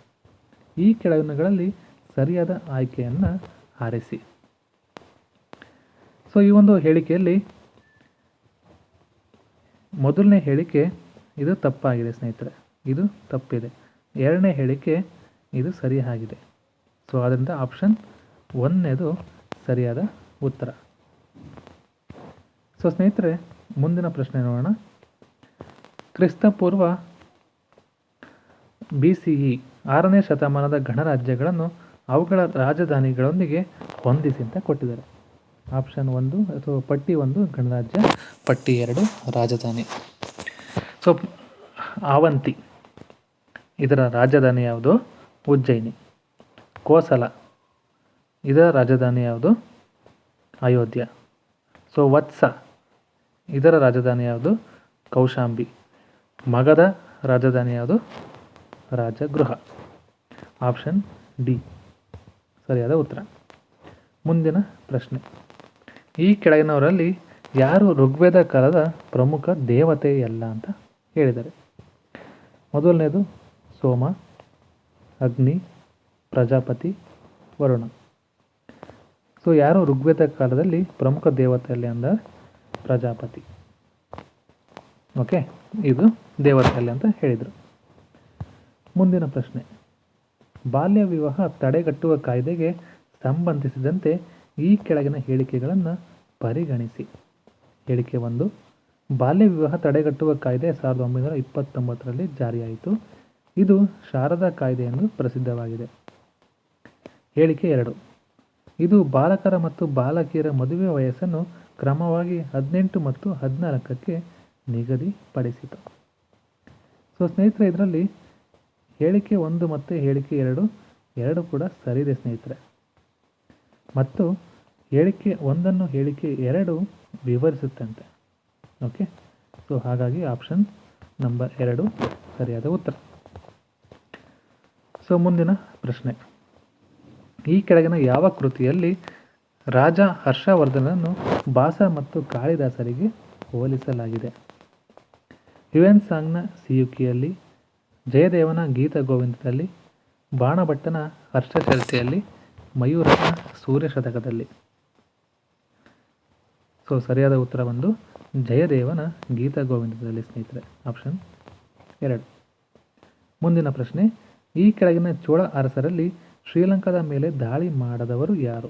ಈ ಕೆಳಗಿನಗಳಲ್ಲಿ ಸರಿಯಾದ ಆಯ್ಕೆಯನ್ನು ಆರಿಸಿ. ಸೊ ಈ ಒಂದು ಹೇಳಿಕೆಯಲ್ಲಿ ಮೊದಲನೇ ಹೇಳಿಕೆ ಇದು ತಪ್ಪಾಗಿದೆ ಸ್ನೇಹಿತರೆ, ಇದು ತಪ್ಪಿದೆ. 2ನೇ ಹೇಳಿಕೆ ಇದು ಸರಿಯಾಗಿದೆ. ಸೊ ಆದ್ದರಿಂದ ಆಪ್ಷನ್ 1ನೇದು ಸರಿಯಾದ ಉತ್ತರ. ಸೊ ಸ್ನೇಹಿತರೆ, ಮುಂದಿನ ಪ್ರಶ್ನೆ ನೋಡೋಣ. ಕ್ರಿಸ್ತಪೂರ್ವ BCE 6ನೇ ಶತಮಾನದ ಗಣರಾಜ್ಯಗಳನ್ನು ಅವುಗಳ ರಾಜಧಾನಿಗಳೊಂದಿಗೆ ಹೊಂದಿಸಿ ಅಂತ ಕೊಟ್ಟಿದ್ದಾರೆ. ಆಪ್ಷನ್ 1 ಅಥವಾ ಪಟ್ಟಿ 1 ಗಣರಾಜ್ಯ, ಪಟ್ಟಿ 2 ರಾಜಧಾನಿ. ಸೊ ಆವಂತಿ ಇದರ ರಾಜಧಾನಿ ಯಾವುದು? ಉಜ್ಜಯಿನಿ. ಕೋಸಲ ಇದರ ರಾಜಧಾನಿ ಯಾವುದು? ಅಯೋಧ್ಯ. ಸೊ ವತ್ಸ ಇದರ ರಾಜಧಾನಿ ಯಾವುದು? ಕೌಶಾಂಬಿ. ಮಗಧ ರಾಜಧಾನಿ ಯಾವುದು? ರಾಜಗೃಹ. ಆಪ್ಷನ್ ಡಿ ಸರಿಯಾದ ಉತ್ತರ. ಮುಂದಿನ ಪ್ರಶ್ನೆ, ಈ ಕೆಳಗಿನವರಲ್ಲಿ ಯಾರು ಋಗ್ವೇದ ಕಾಲದ ಪ್ರಮುಖ ದೇವತೆಯಲ್ಲ ಅಂತ ಹೇಳಿದ್ದಾರೆ? ಮೊದಲನೇದು ಸೋಮ, ಅಗ್ನಿ, ಪ್ರಜಾಪತಿ, ವರುಣ. ಸೊ ಯಾರು ಋಗ್ವೇದ ಕಾಲದಲ್ಲಿ ಪ್ರಮುಖ ದೇವತೆಯಲ್ಲಿ ಅಂದರೆ ಪ್ರಜಾಪತಿ. ಓಕೆ, ಇದು ದೇವತೆಯಲ್ಲಿ ಅಂತ ಹೇಳಿದರು. ಮುಂದಿನ ಪ್ರಶ್ನೆ, ಬಾಲ್ಯ ವಿವಾಹ ತಡೆಗಟ್ಟುವ ಕಾಯ್ದೆಗೆ ಸಂಬಂಧಿಸಿದಂತೆ ಈ ಕೆಳಗಿನ ಹೇಳಿಕೆಗಳನ್ನು ಪರಿಗಣಿಸಿ. ಹೇಳಿಕೆ 1, ಬಾಲ್ಯ ವಿವಾಹ ತಡೆಗಟ್ಟುವ ಕಾಯ್ದೆ 1929ರಲ್ಲಿ ಜಾರಿಯಾಯಿತು. ಇದು ಶಾರದಾ ಕಾಯ್ದೆ ಎಂದು ಪ್ರಸಿದ್ಧವಾಗಿದೆ. ಹೇಳಿಕೆ 2, ಇದು ಬಾಲಕರ ಮತ್ತು ಬಾಲಕಿಯರ ಮದುವೆ ವಯಸ್ಸನ್ನು ಕ್ರಮವಾಗಿ 18 ಮತ್ತು 14ಕ್ಕೆ ನಿಗದಿಪಡಿಸಿತು. ಸೊ ಸ್ನೇಹಿತರೆ, ಇದರಲ್ಲಿ ಹೇಳಿಕೆ 1 ಮತ್ತು ಹೇಳಿಕೆ 2 ಕೂಡ ಸರಿ ಇದೆ ಸ್ನೇಹಿತರೆ. ಮತ್ತು ಹೇಳಿಕೆ 1 ಹೇಳಿಕೆ 2 ವಿವರಿಸುತ್ತಂತೆ. ಓಕೆ, ಸೊ ಹಾಗಾಗಿ ಆಪ್ಷನ್ ನಂಬರ್ 2 ಸರಿಯಾದ ಉತ್ತರ. ಸೊ ಮುಂದಿನ ಪ್ರಶ್ನೆ, ಈ ಕೆಳಗಿನ ಯಾವ ಕೃತಿಯಲ್ಲಿ ರಾಜ ಹರ್ಷವರ್ಧನನ್ನು ಭಾಸ ಮತ್ತು ಕಾಳಿದಾಸರಿಗೆ ಹೋಲಿಸಲಾಗಿದೆ? ಹ್ಯುಯೆನ್ ಸಿಯುಕಿಯಲ್ಲಿ, ಜಯದೇವನ ಗೀತ ಗೋವಿಂದದಲ್ಲಿ, ಬಾಣಭಟ್ಟನ ಹರ್ಷಚರಿತೆಯಲ್ಲಿ, ಮಯೂರನ ಸೂರ್ಯಶತಕದಲ್ಲಿ. ಸೊ ಸರಿಯಾದ ಉತ್ತರ ಬಂದು ಜಯದೇವನ ಗೀತ ಗೋವಿಂದದಲ್ಲಿ ಸ್ನೇಹಿತರೆ, ಆಪ್ಷನ್ 2. ಮುಂದಿನ ಪ್ರಶ್ನೆ, ಈ ಕೆಳಗಿನ ಚೋಳ ಅರಸರಲ್ಲಿ ಶ್ರೀಲಂಕಾದ ಮೇಲೆ ದಾಳಿ ಮಾಡದವರು ಯಾರು?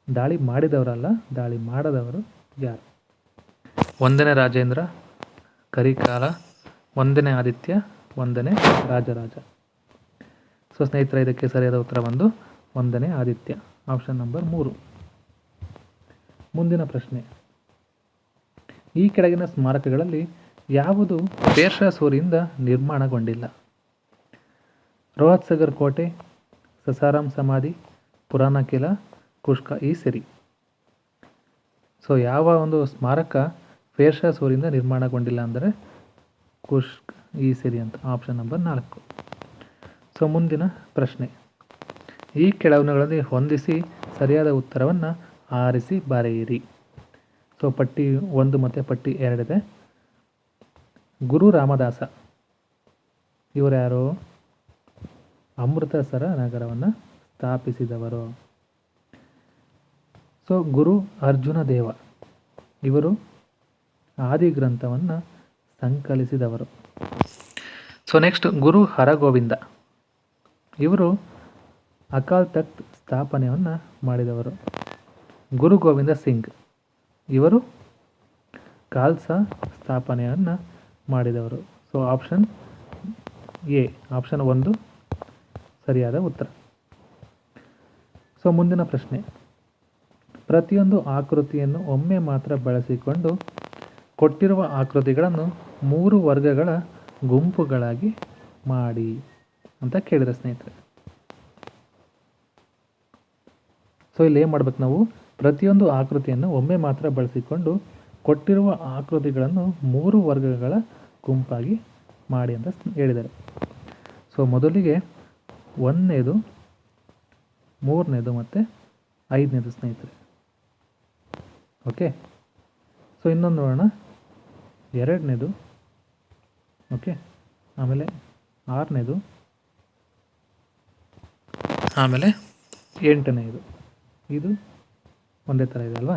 ದಾಳಿ ಮಾಡಿದವರಲ್ಲ, ದಾಳಿ ಮಾಡದವರು ಯಾರು? 1ನೇ ರಾಜೇಂದ್ರ, ಕರಿಕಾಲ, 1ನೇ ಆದಿತ್ಯ, 1ನೇ ರಾಜರಾಜ. ಸೊ ಸ್ನೇಹಿತರೆ, ಇದಕ್ಕೆ ಸರಿಯಾದ ಉತ್ತರ ಬಂದು 1ನೇ ಆದಿತ್ಯ, ಆಪ್ಷನ್ ನಂಬರ್ 3. ಮುಂದಿನ ಪ್ರಶ್ನೆ, ಈ ಕೆಳಗಿನ ಸ್ಮಾರಕಗಳಲ್ಲಿ ಯಾವುದು ಪೇರ್ಷಾ ಸೂರಿಯಿಂದ ನಿರ್ಮಾಣಗೊಂಡಿಲ್ಲ? ರೋಹತ್ಸಗರ್ ಕೋಟೆ, ಸಸಾರಾಮ್ ಸಮಾಧಿ, ಪುರಾಣ ಕಿಲಾ, ಕುಷ್ಕ ಈ ಸಿರಿ. ಸೊ ಯಾವ ಒಂದು ಸ್ಮಾರಕ ಪೇರ್ಷಾ ಸೂರಿಯಿಂದ ನಿರ್ಮಾಣಗೊಂಡಿಲ್ಲ ಅಂದರೆ ಕುಷ್ಕ್ ಈ ಸಿರಿ ಅಂತ, ಆಪ್ಷನ್ ನಂಬರ್ 4. ಸೊ ಮುಂದಿನ ಪ್ರಶ್ನೆ, ಈ ಕೆಳಗಿನಗಳಲ್ಲಿ ಹೊಂದಿಸಿ ಸರಿಯಾದ ಉತ್ತರವನ್ನು ಆರಿಸಿ ಬರೆಯಿರಿ. ಸೊ ಪಟ್ಟಿ 1 ಮತ್ತು ಪಟ್ಟಿ 2 ಇದೆ. ಗುರು ರಾಮದಾಸ ಇವರು ಯಾರು? ಅಮೃತಸರ ನಗರವನ್ನು ಸ್ಥಾಪಿಸಿದವರು. ಸೊ ಗುರು ಅರ್ಜುನ ದೇವ ಇವರು ಆದಿ ಗ್ರಂಥವನ್ನು ಸಂಕಲಿಸಿದವರು. ಸೊ ನೆಕ್ಸ್ಟ್ ಗುರು ಹರಗೋವಿಂದ ಇವರು ಅಕಾಲ್ ತಖ್ತ್ ಸ್ಥಾಪನೆಯನ್ನು ಮಾಡಿದವರು. ಗುರು ಗೋವಿಂದ ಸಿಂಗ್ ಇವರು ಖಾಲ್ಸಾ ಸ್ಥಾಪನೆಯನ್ನು ಮಾಡಿದವರು. ಸೊ ಆಪ್ಷನ್ ಎ, ಆಪ್ಷನ್ 1 ಸರಿಯಾದ ಉತ್ತರ. ಸೊ ಮುಂದಿನ ಪ್ರಶ್ನೆ, ಪ್ರತಿಯೊಂದು ಆಕೃತಿಯನ್ನು ಒಮ್ಮೆ ಮಾತ್ರ ಬಳಸಿಕೊಂಡು ಕೊಟ್ಟಿರುವ ಆಕೃತಿಗಳನ್ನು 3 ವರ್ಗಗಳ ಗುಂಪುಗಳಾಗಿ ಮಾಡಿ ಅಂತ ಕೇಳಿದ್ರೆ ಸ್ನೇಹಿತರೆ. ಸೊ ಇಲ್ಲಿ ಏನು ಮಾಡ್ಬೇಕು ನಾವು, ಪ್ರತಿಯೊಂದು ಆಕೃತಿಯನ್ನು ಒಮ್ಮೆ ಮಾತ್ರ ಬಳಸಿಕೊಂಡು ಕೊಟ್ಟಿರುವ ಆಕೃತಿಗಳನ್ನು 3 ವರ್ಗಗಳ ಗುಂಪಾಗಿ ಮಾಡಿ ಅಂತ ಹೇಳಿದ್ದಾರೆ. ಸೊ ಮೊದಲಿಗೆ 1ನೇದು, 3ನೇದು ಮತ್ತು 5ನೇದು ಸ್ನೇಹಿತರೆ. ಓಕೆ, ಸೊ ಇನ್ನೊಂದು ನೋಡೋಣ, 2ನೇದು, ಓಕೆ, ಆಮೇಲೆ 6ನೇದು, ಆಮೇಲೆ 8ನೇದು. ಇದು ಒಂದೇ ಥರ ಇದೆ ಅಲ್ವಾ.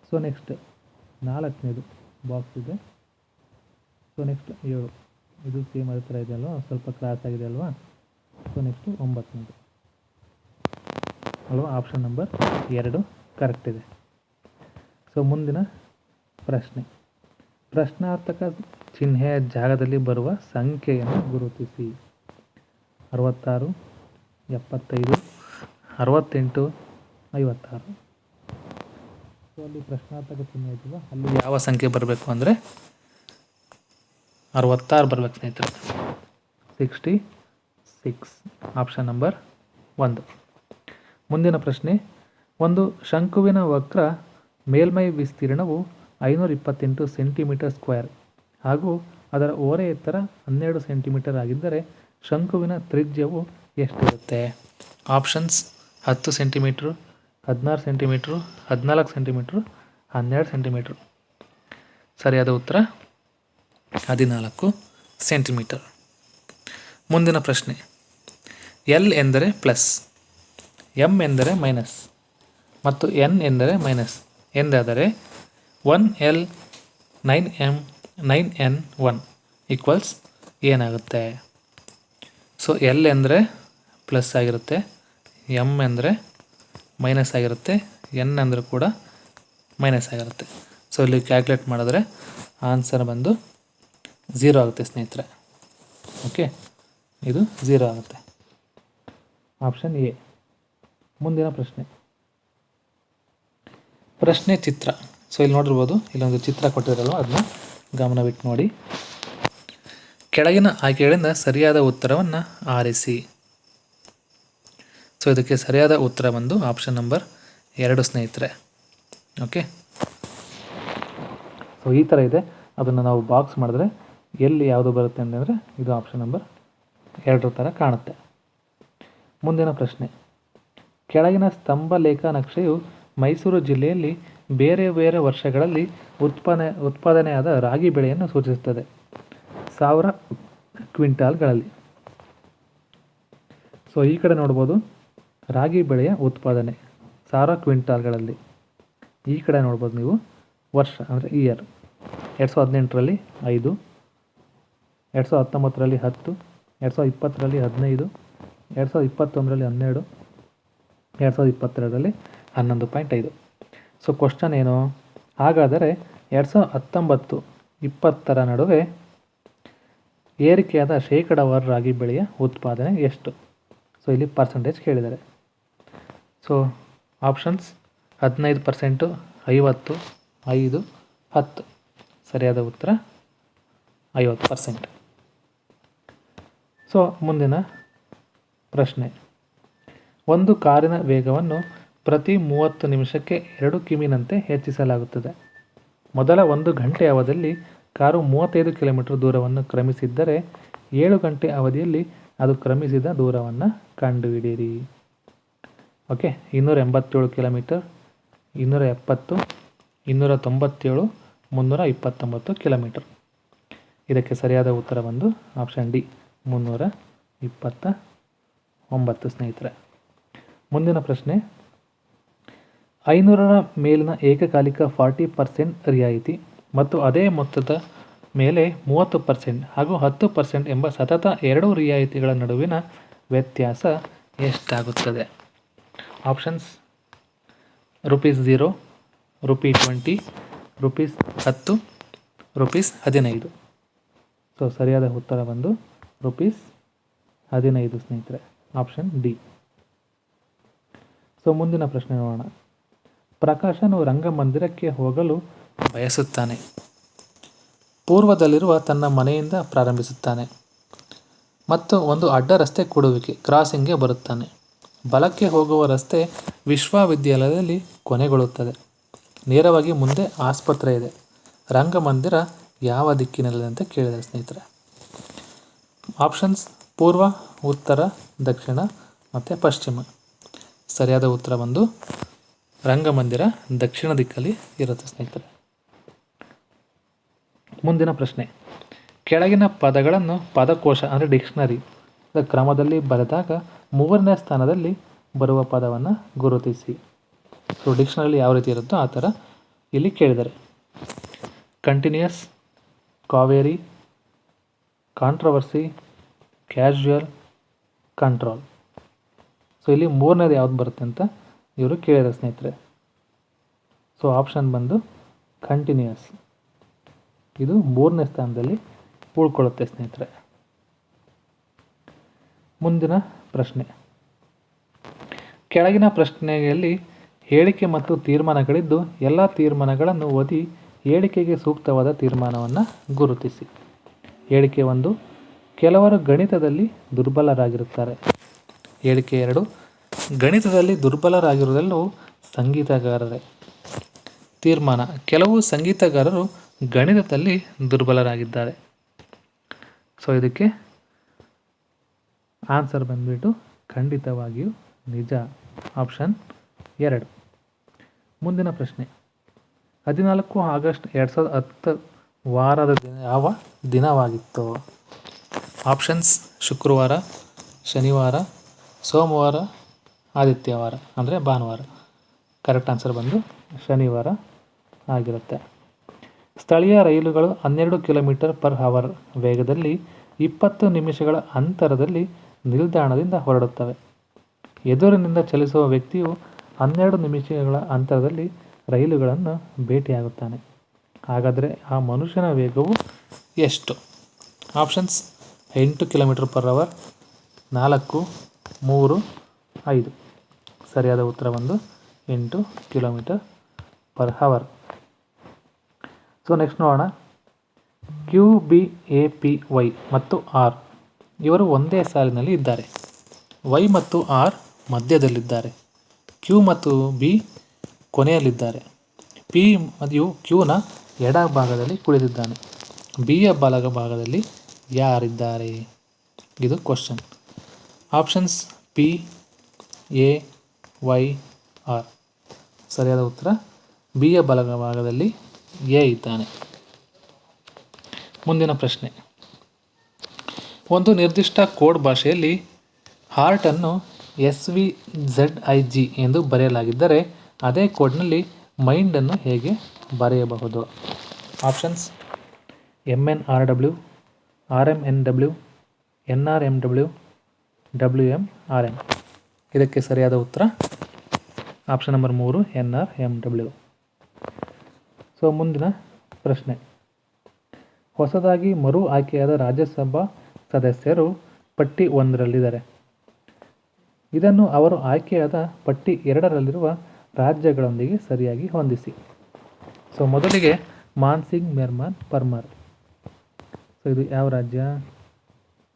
ಸೊ ನೆಕ್ಸ್ಟ್ 4ನೇದು ಬಾಕ್ಸ್ ಇದೆ. ಸೊ ನೆಕ್ಸ್ಟ್ 7, ಇದು ಸೇಮ್ ಅದೇ ಥರ ಇದೆ ಅಲ್ವಾ, ಸ್ವಲ್ಪ ಕ್ರಾಸ್ ಆಗಿದೆ ಅಲ್ವಾ. ಸೊ ನೆಕ್ಸ್ಟು 9ನೇದು ಅಲ್ವಾ. ಆಪ್ಷನ್ ನಂಬರ್ 2 ಕರೆಕ್ಟ್ ಇದೆ. ಸೊ ಮುಂದಿನ ಪ್ರಶ್ನೆ, ಪ್ರಶ್ನಾರ್ಥಕ ಚಿಹ್ನೆಯ ಜಾಗದಲ್ಲಿ ಬರುವ ಸಂಖ್ಯೆಯನ್ನು ಗುರುತಿಸಿ. 66, 75, 68, 56. ಸೊ ಅಲ್ಲಿ ಪ್ರಶ್ನಾರ್ಥಕ ಚಿಹ್ನೆ ಇದೆಯಲ್ಲ, ಅಲ್ಲಿ ಯಾವ ಸಂಖ್ಯೆ ಬರಬೇಕು ಅಂದರೆ 66 ಬರಬೇಕು ಸ್ನೇಹಿತರೆ. 66, ಆಪ್ಷನ್ ನಂಬರ್ 1. ಮುಂದಿನ ಪ್ರಶ್ನೆ, ಒಂದು ಶಂಕುವಿನ ವಕ್ರ ಮೇಲ್ಮೈ ವಿಸ್ತೀರ್ಣವು 528 ಸೆಂಟಿಮೀಟರ್ ಸ್ಕ್ವೇರ್ ಹಾಗೂ ಅದರ ಓರೆ ಎತ್ತರ 12 ಸೆಂಟಿಮೀಟರ್ ಆಗಿದ್ದರೆ ಶಂಕುವಿನ ತ್ರಿಜ್ಯವು ಎಷ್ಟಿರುತ್ತೆ? Options 10 centimetre, 16 centimetre, 14 centimetre, 12 centimetre. ಸರಿಯಾದ ಉತ್ತರ 14 ಸೆಂಟಿಮೀಟರ್. ಮುಂದಿನ ಪ್ರಶ್ನೆ, ಎಲ್ ಎಂದರೆ ಪ್ಲಸ್, ಎಮ್ ಎಂದರೆ ಮೈನಸ್ ಮತ್ತು ಎನ್ ಎಂದರೆ ಮೈನಸ್ ಎಂದಾದರೆ 1L 9M 9N1 ಈಕ್ವಲ್ಸ್ ಏನಾಗುತ್ತೆ? ಸೊ ಎಲ್ ಎಂದರೆ ಪ್ಲಸ್ ಆಗಿರುತ್ತೆ, ಎಮ್ ಎಂದರೆ ಮೈನಸ್ ಆಗಿರುತ್ತೆ, ಎನ್ ಅಂದರೆ ಕೂಡ ಮೈನಸ್ ಆಗಿರುತ್ತೆ. ಸೊ ಇಲ್ಲಿ ಕ್ಯಾಲ್ಕುಲೇಟ್ ಮಾಡಿದ್ರೆ ಆನ್ಸರ್ ಬಂದು 0 ಆಗುತ್ತೆ ಸ್ನೇಹಿತರೆ. ಓಕೆ, ಇದು 0 ಆಗುತ್ತೆ. Option A. ಮುಂದಿನ ಪ್ರಶ್ನೆ, ಪ್ರಶ್ನೆ ಚಿತ್ರ. ಸೊ ಇಲ್ಲಿ ನೋಡಿರ್ಬೋದು, ಇಲ್ಲೊಂದು ಚಿತ್ರ ಕೊಟ್ಟಿರಲ್ವ, ಅದನ್ನ ಗಮನವಿಟ್ಟು ನೋಡಿ. ಕೆಳಗಿನ ಆಯ್ಕೆಗಳಿಂದ ಸರಿಯಾದ ಉತ್ತರವನ್ನು ಆರಿಸಿ. ಸೊ ಇದಕ್ಕೆ ಸರಿಯಾದ ಉತ್ತರ ಬಂದು ಆಪ್ಷನ್ ನಂಬರ್ 2 ಸ್ನೇಹಿತರೆ. ಓಕೆ, ಸೊ ಈ ಥರ ಇದೆ, ಅದನ್ನು ನಾವು ಬಾಕ್ಸ್ ಮಾಡಿದ್ರೆ ಎಲ್ಲಿ ಯಾವುದು ಬರುತ್ತೆ ಅಂತಂದರೆ ಇದು ಆಪ್ಷನ್ ನಂಬರ್ 2 ಥರ ಕಾಣುತ್ತೆ. ಮುಂದಿನ ಪ್ರಶ್ನೆ, ಕೆಳಗಿನ ಸ್ತಂಭ ಲೇಖ ನಕ್ಷೆಯು ಮೈಸೂರು ಜಿಲ್ಲೆಯಲ್ಲಿ ಬೇರೆ ಬೇರೆ ವರ್ಷಗಳಲ್ಲಿ ಉತ್ಪಾದನೆಯಾದ ರಾಗಿ ಬೆಳೆಯನ್ನು ಸೂಚಿಸುತ್ತದೆ 1000 ಕ್ವಿಂಟಾಲ್ಗಳಲ್ಲಿ. ಸೊ ಈ ಕಡೆ ನೋಡ್ಬೋದು ರಾಗಿ ಬೆಳೆಯ ಉತ್ಪಾದನೆ 1000 ಕ್ವಿಂಟಾಲ್ಗಳಲ್ಲಿ. ಈ ಕಡೆ ನೋಡ್ಬೋದು ನೀವು ವರ್ಷ ಅಂದರೆ ಇಯರ್. 2018ರಲ್ಲಿ 5, 2019ರಲ್ಲಿ 10, 2020ರಲ್ಲಿ 15, 2021ರಲ್ಲಿ 12, 2022ರಲ್ಲಿ 11.5. ಸೊ ಕ್ವಶನ್ ಏನು? ಹಾಗಾದರೆ 2019-20 ನಡುವೆ ಏರಿಕೆಯಾದ ಶೇಕಡಾವಾರು ರಾಗಿ ಬೆಳೆಯ ಉತ್ಪಾದನೆ ಎಷ್ಟು? ಸೊ ಇಲ್ಲಿ ಪರ್ಸೆಂಟೇಜ್ ಕೇಳಿದ್ದಾರೆ. So options 15%, 50, 5, 10. ಸರಿಯಾದ ಉತ್ತರ 50%. ಸೊ ಮುಂದಿನ ಪ್ರಶ್ನೆ, ಒಂದು ಕಾರಿನ ವೇಗವನ್ನು ಪ್ರತಿ 30 ನಿಮಿಷಕ್ಕೆ 2 ಕಿಮಿನಂತೆ ಹೆಚ್ಚಿಸಲಾಗುತ್ತದೆ. ಮೊದಲ 1 ಗಂಟೆ ಅವಧಿಯಲ್ಲಿ ಕಾರು 35 ಕಿಲೋಮೀಟರ್ ದೂರವನ್ನು ಕ್ರಮಿಸಿದ್ದರೆ 7 ಗಂಟೆ ಅವಧಿಯಲ್ಲಿ ಅದು ಕ್ರಮಿಸಿದ ದೂರವನ್ನು ಕಂಡುಹಿಡಿಯಿರಿ. Okay, 287 kilometre, 270, 297, 329 kilometre. ಇದಕ್ಕೆ ಸರಿಯಾದ ಉತ್ತರ ಬಂದು ಆಪ್ಷನ್ ಡಿ 329 ಸ್ನೇಹಿತರೆ. ಮುಂದಿನ ಪ್ರಶ್ನೆ, 500ರ ಮೇಲಿನ ಏಕಕಾಲಿಕ 40% ರಿಯಾಯಿತಿ ಮತ್ತು ಅದೇ ಮೊತ್ತದ ಮೇಲೆ 30% ಹಾಗೂ 10% ಎಂಬ ಸತತ 2 ರಿಯಾಯಿತಿಗಳ ನಡುವಿನ ವ್ಯತ್ಯಾಸ ಎಷ್ಟಾಗುತ್ತದೆ? ಆಪ್ಷನ್ಸ್ ₹0, ₹20, ₹10, ₹15. ಸೊ ಸರಿಯಾದ ಉತ್ತರ ಬಂದು ₹15 ಸ್ನೇಹಿತರೆ, ಆಪ್ಷನ್ ಡಿ. ಸೊ ಮುಂದಿನ ಪ್ರಶ್ನೆ ನೋಡೋಣ. ಪ್ರಕಾಶನು ರಂಗಮಂದಿರಕ್ಕೆ ಹೋಗಲು ಬಯಸುತ್ತಾನೆ. ಪೂರ್ವದಲ್ಲಿರುವ ತನ್ನ ಮನೆಯಿಂದ ಪ್ರಾರಂಭಿಸುತ್ತಾನೆ ಮತ್ತು ಒಂದು ಅಡ್ಡ ರಸ್ತೆ ಕೂಡುವಿಕೆ ಕ್ರಾಸಿಂಗ್ಗೆ ಬರುತ್ತಾನೆ. ಬಲಕ್ಕೆ ಹೋಗುವ ರಸ್ತೆ ವಿಶ್ವವಿದ್ಯಾಲಯದಲ್ಲಿ ಕೊನೆಗೊಳ್ಳುತ್ತದೆ. ನೇರವಾಗಿ ಮುಂದೆ ಆಸ್ಪತ್ರೆ ಇದೆ. ರಂಗಮಂದಿರ ಯಾವ ದಿಕ್ಕಿನಲ್ಲಿದೆ ಅಂತ ಕೇಳಿದ್ದಾರೆ ಸ್ನೇಹಿತರೆ. ಆಪ್ಷನ್ಸ್ ಪೂರ್ವ, ಉತ್ತರ, ದಕ್ಷಿಣ ಮತ್ತು ಪಶ್ಚಿಮ. ಸರಿಯಾದ ಉತ್ತರ ಬಂದು ರಂಗಮಂದಿರ ದಕ್ಷಿಣ ದಿಕ್ಕಲ್ಲಿ ಇರುತ್ತೆ ಸ್ನೇಹಿತರೆ. ಮುಂದಿನ ಪ್ರಶ್ನೆ. ಕೆಳಗಿನ ಪದಗಳನ್ನು ಪದಕೋಶ ಅಂದರೆ ಡಿಕ್ಷನರಿ ಕ್ರಮದಲ್ಲಿ ಬರೆದಾಗ 3ನೇ ಸ್ಥಾನದಲ್ಲಿ ಬರುವ ಪದವನ್ನು ಗುರುತಿಸಿ. ಸೊ ಡಿಕ್ಷನರಿ ಯಾವ ರೀತಿ ಇರುತ್ತೋ ಆ ಥರ ಇಲ್ಲಿ ಕೇಳಿದ್ದಾರೆ. Continuous, Kaveri, controversy, casual, control. So ಇಲ್ಲಿ 3ನೇದು ಯಾವ್ದು ಬರುತ್ತೆ ಅಂತ ಇವರು ಕೇಳಿದ್ದಾರೆ ಸ್ನೇಹಿತರೆ. ಸೊ ಆಪ್ಷನ್ ಬಂದು ಕಂಟಿನ್ಯೂಯಸ್, ಇದು 3ನೇ ಸ್ಥಾನದಲ್ಲಿ ಉಳ್ಕೊಳ್ಳುತ್ತೆ ಸ್ನೇಹಿತರೆ. ಮುಂದಿನ ಪ್ರಶ್ನೆ. ಕೆಳಗಿನ ಪ್ರಶ್ನೆಯಲ್ಲಿ ಹೇಳಿಕೆ ಮತ್ತು ತೀರ್ಮಾನಗಳಿದ್ದು ಎಲ್ಲ ತೀರ್ಮಾನಗಳನ್ನು ಓದಿ ಹೇಳಿಕೆಗೆ ಸೂಕ್ತವಾದ ತೀರ್ಮಾನವನ್ನು ಗುರುತಿಸಿ. ಹೇಳಿಕೆ 1, ಕೆಲವರು ಗಣಿತದಲ್ಲಿ ದುರ್ಬಲರಾಗಿರುತ್ತಾರೆ. ಹೇಳಿಕೆ 2, ಗಣಿತದಲ್ಲಿ ದುರ್ಬಲರಾಗಿರುವುದೆಲ್ಲವೂ ಸಂಗೀತಗಾರರೇ. ತೀರ್ಮಾನ, ಕೆಲವು ಸಂಗೀತಗಾರರು ಗಣಿತದಲ್ಲಿ ದುರ್ಬಲರಾಗಿದ್ದಾರೆ. ಸೊ ಇದಕ್ಕೆ ಆನ್ಸರ್ ಬಂದ್ಬಿಟ್ಟು ಖಂಡಿತವಾಗಿಯೂ ನಿಜ, ಆಪ್ಷನ್ 2. ಮುಂದಿನ ಪ್ರಶ್ನೆ. 14 ಆಗಸ್ಟ್ 2010 ವಾರದ ಯಾವ ದಿನವಾಗಿತ್ತು? ಆಪ್ಷನ್ಸ್ ಶುಕ್ರವಾರ, ಶನಿವಾರ, ಸೋಮವಾರ, ಆದಿತ್ಯವಾರ ಅಂದರೆ ಭಾನುವಾರ. ಕರೆಕ್ಟ್ ಆನ್ಸರ್ ಬಂದು ಶನಿವಾರ ಆಗಿರುತ್ತೆ. ಸ್ಥಳೀಯ ರೈಲುಗಳು 12 km/h ವೇಗದಲ್ಲಿ 20 ನಿಮಿಷಗಳ ಅಂತರದಲ್ಲಿ ನಿಲ್ದಾಣದಿಂದ ಹೊರಡುತ್ತವೆ. ಎದುರಿನಿಂದ ಚಲಿಸುವ ವ್ಯಕ್ತಿಯು 12 ನಿಮಿಷಗಳ ಅಂತರದಲ್ಲಿ ರೈಲುಗಳನ್ನು ಭೇಟಿಯಾಗುತ್ತಾನೆ. ಹಾಗಾದರೆ ಆ ಮನುಷ್ಯನ ವೇಗವು ಎಷ್ಟು? Options 8 km/h, 4, 3, 5. ಸರಿಯಾದ ಉತ್ತರ ಬಂದು 8 km/h. ಸೊ ನೆಕ್ಸ್ಟ್ ನೋಡೋಣ. QBAPY ಮತ್ತು R ಇವರು ಒಂದೇ ಸಾಲಿನಲ್ಲಿ ಇದ್ದಾರೆ. Y ಮತ್ತು R ಮಧ್ಯದಲ್ಲಿದ್ದಾರೆ. Q ಮತ್ತು B ಕೊನೆಯಲ್ಲಿದ್ದಾರೆ. P ಮತ್ತು Qನ ಎಡ ಭಾಗದಲ್ಲಿ ಕುಳಿತಿದ್ದಾನೆ. Bಯ ಭಾಗದಲ್ಲಿ ಯಾರಿದ್ದಾರೆ? ಇದು question. Options P, A, Y, R. ಸರಿಯಾದ ಉತ್ತರ ಬಿಯ ಭಾಗದಲ್ಲಿ ಎ ಇದ್ದಾನೆ. ಮುಂದಿನ ಪ್ರಶ್ನೆ. ಒಂದು ನಿರ್ದಿಷ್ಟ ಕೋಡ್ ಭಾಷೆಯಲ್ಲಿ ಹಾರ್ಟನ್ನು SVZIG ಎಂದು ಬರೆಯಲಾಗಿದ್ದರೆ ಅದೇ ಕೋಡ್ನಲ್ಲಿ ಮೈಂಡನ್ನು ಹೇಗೆ ಬರೆಯಬಹುದು? Options MNRW, RMNW, NRMW, WMRM. ಇದಕ್ಕೆ ಸರಿಯಾದ ಉತ್ತರ ಆಪ್ಷನ್ ನಂಬರ್ 3 NRMW. ಸೊ ಮುಂದಿನ ಪ್ರಶ್ನೆ. ಹೊಸದಾಗಿ ಮರು ಆಯ್ಕೆಯಾದ ರಾಜ್ಯಸಭಾ ಸದಸ್ಯರು ಪಟ್ಟಿ 1ರಲ್ಲಿದ್ದಾರೆ. ಇದನ್ನು ಅವರು ಆಯ್ಕೆಯಾದ ಪಟ್ಟಿ 2ರಲ್ಲಿರುವ ರಾಜ್ಯಗಳೊಂದಿಗೆ ಸರಿಯಾಗಿ ಹೊಂದಿಸಿ. ಸೊ ಮೊದಲಿಗೆ ಮಾನ್ಸಿಂಗ್ ಮೆರ್ಮಾನ್ ಪರ್ಮಾರ್. ಸೊ ಇದು ಯಾವ ರಾಜ್ಯ?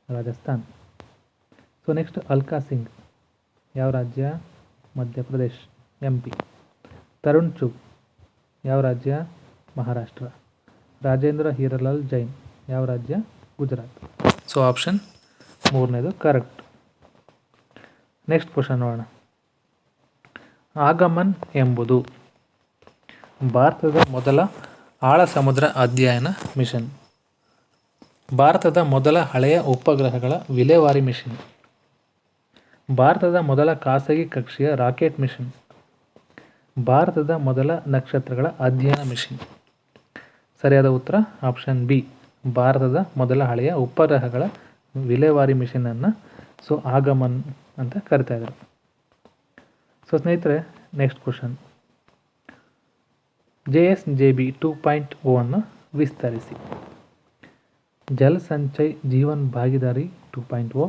ರಾಜಸ್ಥಾನ್. ಸೊ ನೆಕ್ಸ್ಟ್ ಅಲ್ಕಾ ಸಿಂಗ್ ಯಾವ ರಾಜ್ಯ? ಮಧ್ಯಪ್ರದೇಶ್ MP. ತರುಣ್ ಚುಗ್ ಯಾವ ರಾಜ್ಯ? ಮಹಾರಾಷ್ಟ್ರ. ರಾಜೇಂದ್ರ ಹೀರಾಲಾಲ್ ಜೈನ್ ಯಾವ ರಾಜ್ಯ? ಗುಜರಾತ್. ಸೊ ಆಪ್ಷನ್ 3ನೇದು ಕರೆಕ್ಟ್. ನೆಕ್ಸ್ಟ್ ಕ್ವಶನ್ ನೋಡೋಣ. ಆಗಮನ್ ಎಂಬುದು ಭಾರತದ ಮೊದಲ ಆಳ ಸಮುದ್ರ ಅಧ್ಯಯನ ಮಿಷನ್, ಭಾರತದ ಮೊದಲ ಹಳೆಯ ಉಪಗ್ರಹಗಳ ವಿಲೇವಾರಿ ಮಿಷನ್, ಭಾರತದ ಮೊದಲ ಖಾಸಗಿ ಕಕ್ಷೆಯ ರಾಕೆಟ್ ಮಿಷನ್, ಭಾರತದ ಮೊದಲ ನಕ್ಷತ್ರಗಳ ಅಧ್ಯಯನ ಮಿಷನ್. ಸರಿಯಾದ ಉತ್ತರ ಆಪ್ಷನ್ ಬಿ, ಭಾರತದ ಮೊದಲ ಹಳೆಯ ಉಪಗ್ರಹಗಳ ವಿಲೇವಾರಿ ಮಿಷನನ್ನು ಸೊ ಆಗಮನ್ ಅಂತ ಕರಿತಾ ಇದ್ದಾರೆ. ಸೊ ಸ್ನೇಹಿತರೆ, ನೆಕ್ಸ್ಟ್ ಕ್ವಶನ್. JSJB 2.0 ಅನ್ನು ವಿಸ್ತರಿಸಿ. ಜಲ್ ಸಂಚಯ್ ಜೀವನ್ ಭಾಗಿದಾರಿ 2.0,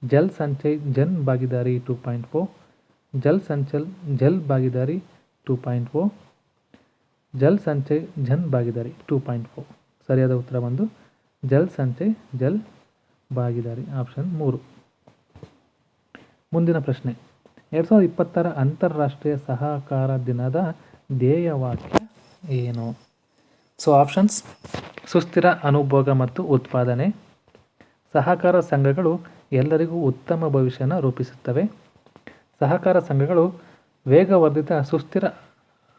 ಜಲ್ ಸಂಚಯ್ ಜನ್ ಭಾಗಿದಾರಿ 2.0, ಜಲ್ ಸಂಚಲ್ ಜಲ್ ಭಾಗಿದಾರಿ 2.0, ಜಲ್ ಸಂಚಯ್ ಜನ್ ಭಾಗಿದಾರಿ 2.0. ಸರಿಯಾದ ಉತ್ತರ ಬಂದು ಜಲ್ ಸಂಚಯ್ ಜಲ್ ಭಾಗಿದಾರಿ, ಆಪ್ಷನ್ 3. ಮುಂದಿನ ಪ್ರಶ್ನೆ, 2020 ಅಂತಾರಾಷ್ಟ್ರೀಯ ಸಹಕಾರ ದಿನದ ಧ್ಯೇಯವಾಕ್ಯ ಏನು? ಸೊ ಆಪ್ಷನ್ಸ್: ಸುಸ್ಥಿರ ಅನುಭೋಗ ಮತ್ತು ಉತ್ಪಾದನೆ, ಸಹಕಾರ ಸಂಘಗಳು ಎಲ್ಲರಿಗೂ ಉತ್ತಮ ಭವಿಷ್ಯನ ರೂಪಿಸುತ್ತವೆ, ಸಹಕಾರ ಸಂಘಗಳು ವೇಗವರ್ಧಿತ ಸುಸ್ಥಿರ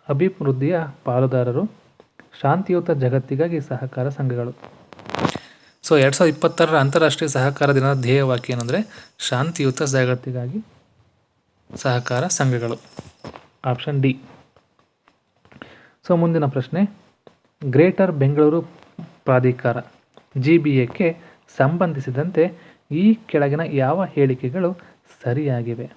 ಅಭಿವೃದ್ಧಿಯ ಪಾಲುದಾರರು, ಶಾಂತಿಯುತ ಜಗತ್ತಿಗಾಗಿ ಸಹಕಾರ ಸಂಘಗಳು. ಸೊ 2020 ಅಂತಾರಾಷ್ಟ್ರೀಯ ಸಹಕಾರ ದಿನದ ಧ್ಯೇಯವಾಕ್ಯ ಏನಂದರೆ ಶಾಂತಿಯುತ ಜಗತ್ತಿಗಾಗಿ ಸಹಕಾರ ಸಂಘಗಳು, ಆಪ್ಷನ್ ಡಿ. ಸೊ ಮುಂದಿನ ಪ್ರಶ್ನೆ, ಗ್ರೇಟರ್ ಬೆಂಗಳೂರು ಪ್ರಾಧಿಕಾರ GBAಕ್ಕೆ ಸಂಬಂಧಿಸಿದಂತೆ ಈ ಕೆಳಗಿನ ಯಾವ ಹೇಳಿಕೆಗಳು ಸರಿಯಾಗಿವೆ?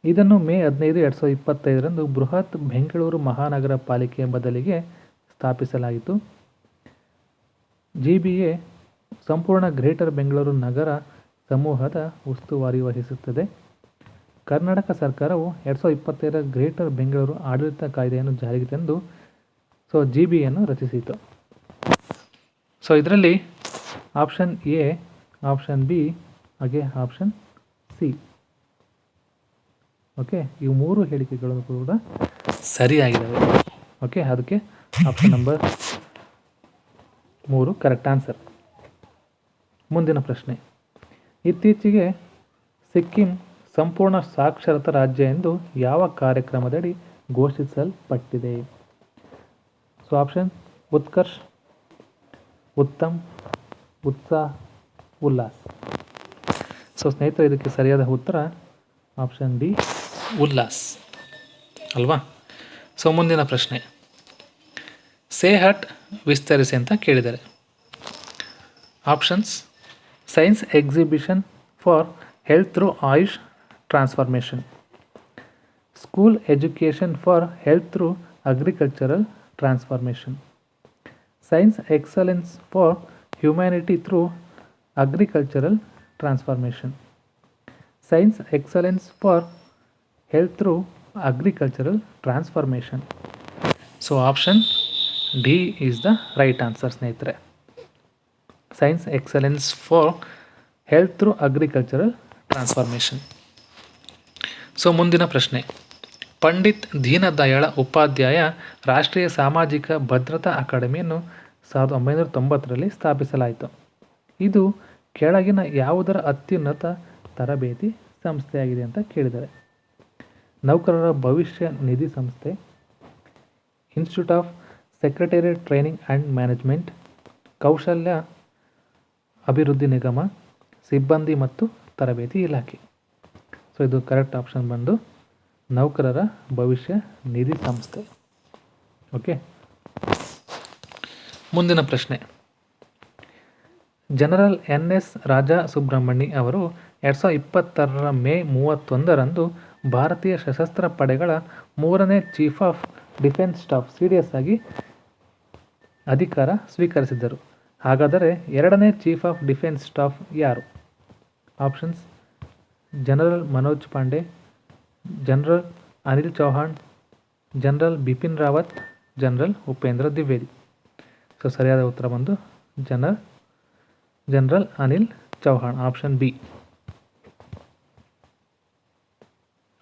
ಇದನ್ನು ಮೇ 15, 2025 ಬೃಹತ್ ಬೆಂಗಳೂರು ಮಹಾನಗರ ಪಾಲಿಕೆಯ ಬದಲಿಗೆ ಸ್ಥಾಪಿಸಲಾಯಿತು. GBA ಸಂಪೂರ್ಣ ಗ್ರೇಟರ್ ಬೆಂಗಳೂರು ನಗರ ಸಮೂಹದ ಉಸ್ತುವಾರಿ ವಹಿಸುತ್ತದೆ. ಕರ್ನಾಟಕ ಸರ್ಕಾರವು 2025 ಗ್ರೇಟರ್ ಬೆಂಗಳೂರು ಆಡಳಿತ ಕಾಯ್ದೆಯನ್ನು ಜಾರಿಗೆ ತಂದು GBAಯನ್ನು ರಚಿಸಿತು. ಸೊ ಇದರಲ್ಲಿ ಆಪ್ಷನ್ ಎ, ಆಪ್ಷನ್ ಬಿ ಹಾಗೆ ಆಪ್ಷನ್ ಸಿ, ಓಕೆ, ಇವು 3 ಹೇಳಿಕೆಗಳು ಕೂಡ ಸರಿಯಾಗಿದ್ದಾವೆ. ಓಕೆ, ಅದಕ್ಕೆ ಆಪ್ಷನ್ ನಂಬರ್ 3 ಕರೆಕ್ಟ್ ಆನ್ಸರ್. ಮುಂದಿನ ಪ್ರಶ್ನೆ, ಇತ್ತೀಚೆಗೆ ಸಿಕ್ಕಿಂ ಸಂಪೂರ್ಣ ಸಾಕ್ಷರತಾ ರಾಜ್ಯ ಎಂದು ಯಾವ ಕಾರ್ಯಕ್ರಮದಡಿ ಘೋಷಿಸಲ್ಪಟ್ಟಿದೆ? So option: Utkarsh, Uttam, Utsah, Ullas. So ಸ್ನೇಹಿತರೆ, ಇದಕ್ಕೆ ಸರಿಯಾದ ಉತ್ತರ ಆಪ್ಷನ್ ಡಿ, ಉಲ್ಲಾಸ್ ಅಲ್ವಾ? ಸೊ ಮುಂದಿನ ಪ್ರಶ್ನೆ, ಸೆಹಟ್ ವಿಸ್ತರಿಸಿ ಅಂತ ಕೇಳಿದ್ದಾರೆ. Options: science exhibition for health through Ayush transformation, school education for health through agricultural transformation, science excellence for humanity through agricultural transformation, science excellence for health through agricultural transformation. So option D is the right answer ಸ್ನೇಹಿತರೆ. Science excellence for health through agricultural transformation. So ಮುಂದಿನ ಪ್ರಶ್ನೆ, ಪಂಡಿತ್ ದೀನದಯಾಳ ಉಪಾಧ್ಯಾಯ ರಾಷ್ಟ್ರೀಯ ಸಾಮಾಜಿಕ ಭದ್ರತಾ ಅಕಾಡೆಮಿಯನ್ನು 1990 ಸ್ಥಾಪಿಸಲಾಯಿತು. ಇದು ಕೆಳಗಿನ ಯಾವುದರ ಅತ್ಯುನ್ನತ ತರಬೇತಿ ಸಂಸ್ಥೆಯಾಗಿದೆ ಅಂತ ಕೇಳಿದ್ದಾರೆ? ನೌಕರರ ಭವಿಷ್ಯ ನಿಧಿ ಸಂಸ್ಥೆ, institute of secretariat training and management, ಕೌಶಲ್ಯ ಅಭಿವೃದ್ಧಿ ನಿಗಮ, ಸಿಬ್ಬಂದಿ ಮತ್ತು ತರಬೇತಿ ಇಲಾಖೆ. ಸೊ ಇದು ಕರೆಕ್ಟ್ ಆಪ್ಷನ್ ಬಂದು ನೌಕರರ ಭವಿಷ್ಯ ನಿಧಿ ಸಂಸ್ಥೆ. ಓಕೆ, ಮುಂದಿನ ಪ್ರಶ್ನೆ, ಜನರಲ್ NS ರಾಜಾ ಸುಬ್ರಹ್ಮಣಿ ಅವರು 2020 ಮೇ 31 ಭಾರತೀಯ ಸಶಸ್ತ್ರ ಪಡೆಗಳ 3ನೇ chief of defence staff CDS ಆಗಿ ಅಧಿಕಾರ ಸ್ವೀಕರಿಸಿದ್ದರು. ಹಾಗಾದರೆ 2ನೇ ಚೀಫ್ ಆಫ್ ಡಿಫೆನ್ಸ್ ಸ್ಟಾಫ್ ಯಾರು? Options: general Manoj Pande, general Anil Chauhan, general Bipin Rawat, general Upendra Dwivedi. So ಸರಿಯಾದ ಉತ್ತರ ಬಂದು general Anil Chauhan, option B.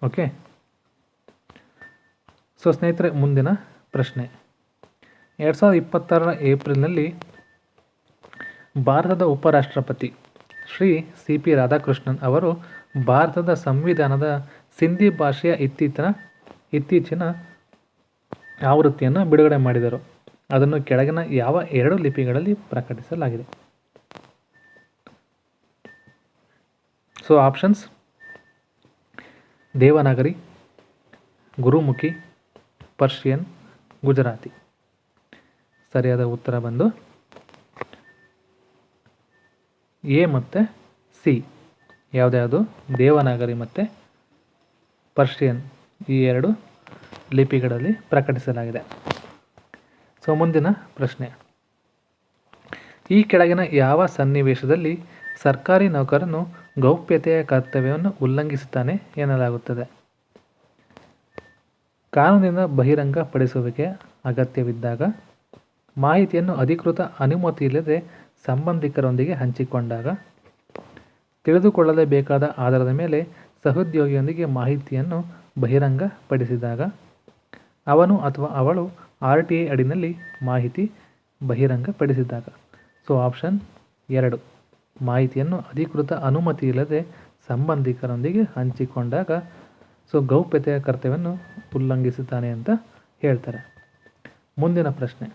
Okay, so ಸ್ನೇಹಿತರೆ, ಮುಂದಿನ ಪ್ರಶ್ನೆ, 2020 ಏಪ್ರಿಲ್ನಲ್ಲಿ ಭಾರತದ ಉಪರಾಷ್ಟ್ರಪತಿ ಶ್ರೀ CP ರಾಧಾಕೃಷ್ಣನ್ ಅವರು ಭಾರತದ ಸಂವಿಧಾನದ ಸಿಂಧಿ ಭಾಷೆಯ ಇತ್ತೀಚಿನ ಆವೃತ್ತಿಯನ್ನು ಬಿಡುಗಡೆ ಮಾಡಿದರು. ಅದನ್ನು ಕೆಳಗಿನ ಯಾವ 2 ಲಿಪಿಗಳಲ್ಲಿ ಪ್ರಕಟಿಸಲಾಗಿದೆ? So options: Devanagari, Gurmukhi, Persian, Gujarati. ಸರಿಯಾದ ಉತ್ತರ ಬಂದು ಎ ಮತ್ತು ಸಿ. ಯಾವ್ದ್ಯಾವುದು? ದೇವನಾಗರಿ ಮತ್ತು ಪರ್ಷಿಯನ್, ಈ 2 ಲಿಪಿಗಳಲ್ಲಿ ಪ್ರಕಟಿಸಲಾಗಿದೆ. ಸೊ ಮುಂದಿನ ಪ್ರಶ್ನೆ, ಈ ಕೆಳಗಿನ ಯಾವ ಸನ್ನಿವೇಶದಲ್ಲಿ ಸರ್ಕಾರಿ ನೌಕರನು ಗೌಪ್ಯತೆಯ ಕರ್ತವ್ಯವನ್ನು ಉಲ್ಲಂಘಿಸುತ್ತಾನೆ ಎನ್ನಲಾಗುತ್ತದೆ? ಕಾನೂನಿನ ಬಹಿರಂಗಪಡಿಸುವಿಕೆ ಅಗತ್ಯವಿದ್ದಾಗ, ಮಾಹಿತಿಯನ್ನು ಅಧಿಕೃತ ಅನುಮತಿ ಇಲ್ಲದೆ ಸಂಬಂಧಿಕರೊಂದಿಗೆ ಹಂಚಿಕೊಂಡಾಗ, ತಿಳಿದುಕೊಳ್ಳಲೇಬೇಕಾದ ಆಧಾರದ ಮೇಲೆ ಸಹೋದ್ಯೋಗಿಯೊಂದಿಗೆ ಮಾಹಿತಿಯನ್ನು ಬಹಿರಂಗಪಡಿಸಿದಾಗ, ಅವನು ಅಥವಾ ಅವಳು RTI ಅಡಿನಲ್ಲಿ ಮಾಹಿತಿ ಬಹಿರಂಗಪಡಿಸಿದಾಗ. ಸೊ ಆಪ್ಷನ್ 2, ಮಾಹಿತಿಯನ್ನು ಅಧಿಕೃತ ಅನುಮತಿ ಇಲ್ಲದೆ ಸಂಬಂಧಿಕರೊಂದಿಗೆ ಹಂಚಿಕೊಂಡಾಗ ಸೊ ಗೌಪ್ಯತೆಯ ಕರ್ತವ್ಯವನ್ನು ಉಲ್ಲಂಘಿಸುತ್ತಾನೆ ಅಂತ ಹೇಳ್ತಾರೆ. ಮುಂದಿನ ಪ್ರಶ್ನೆ,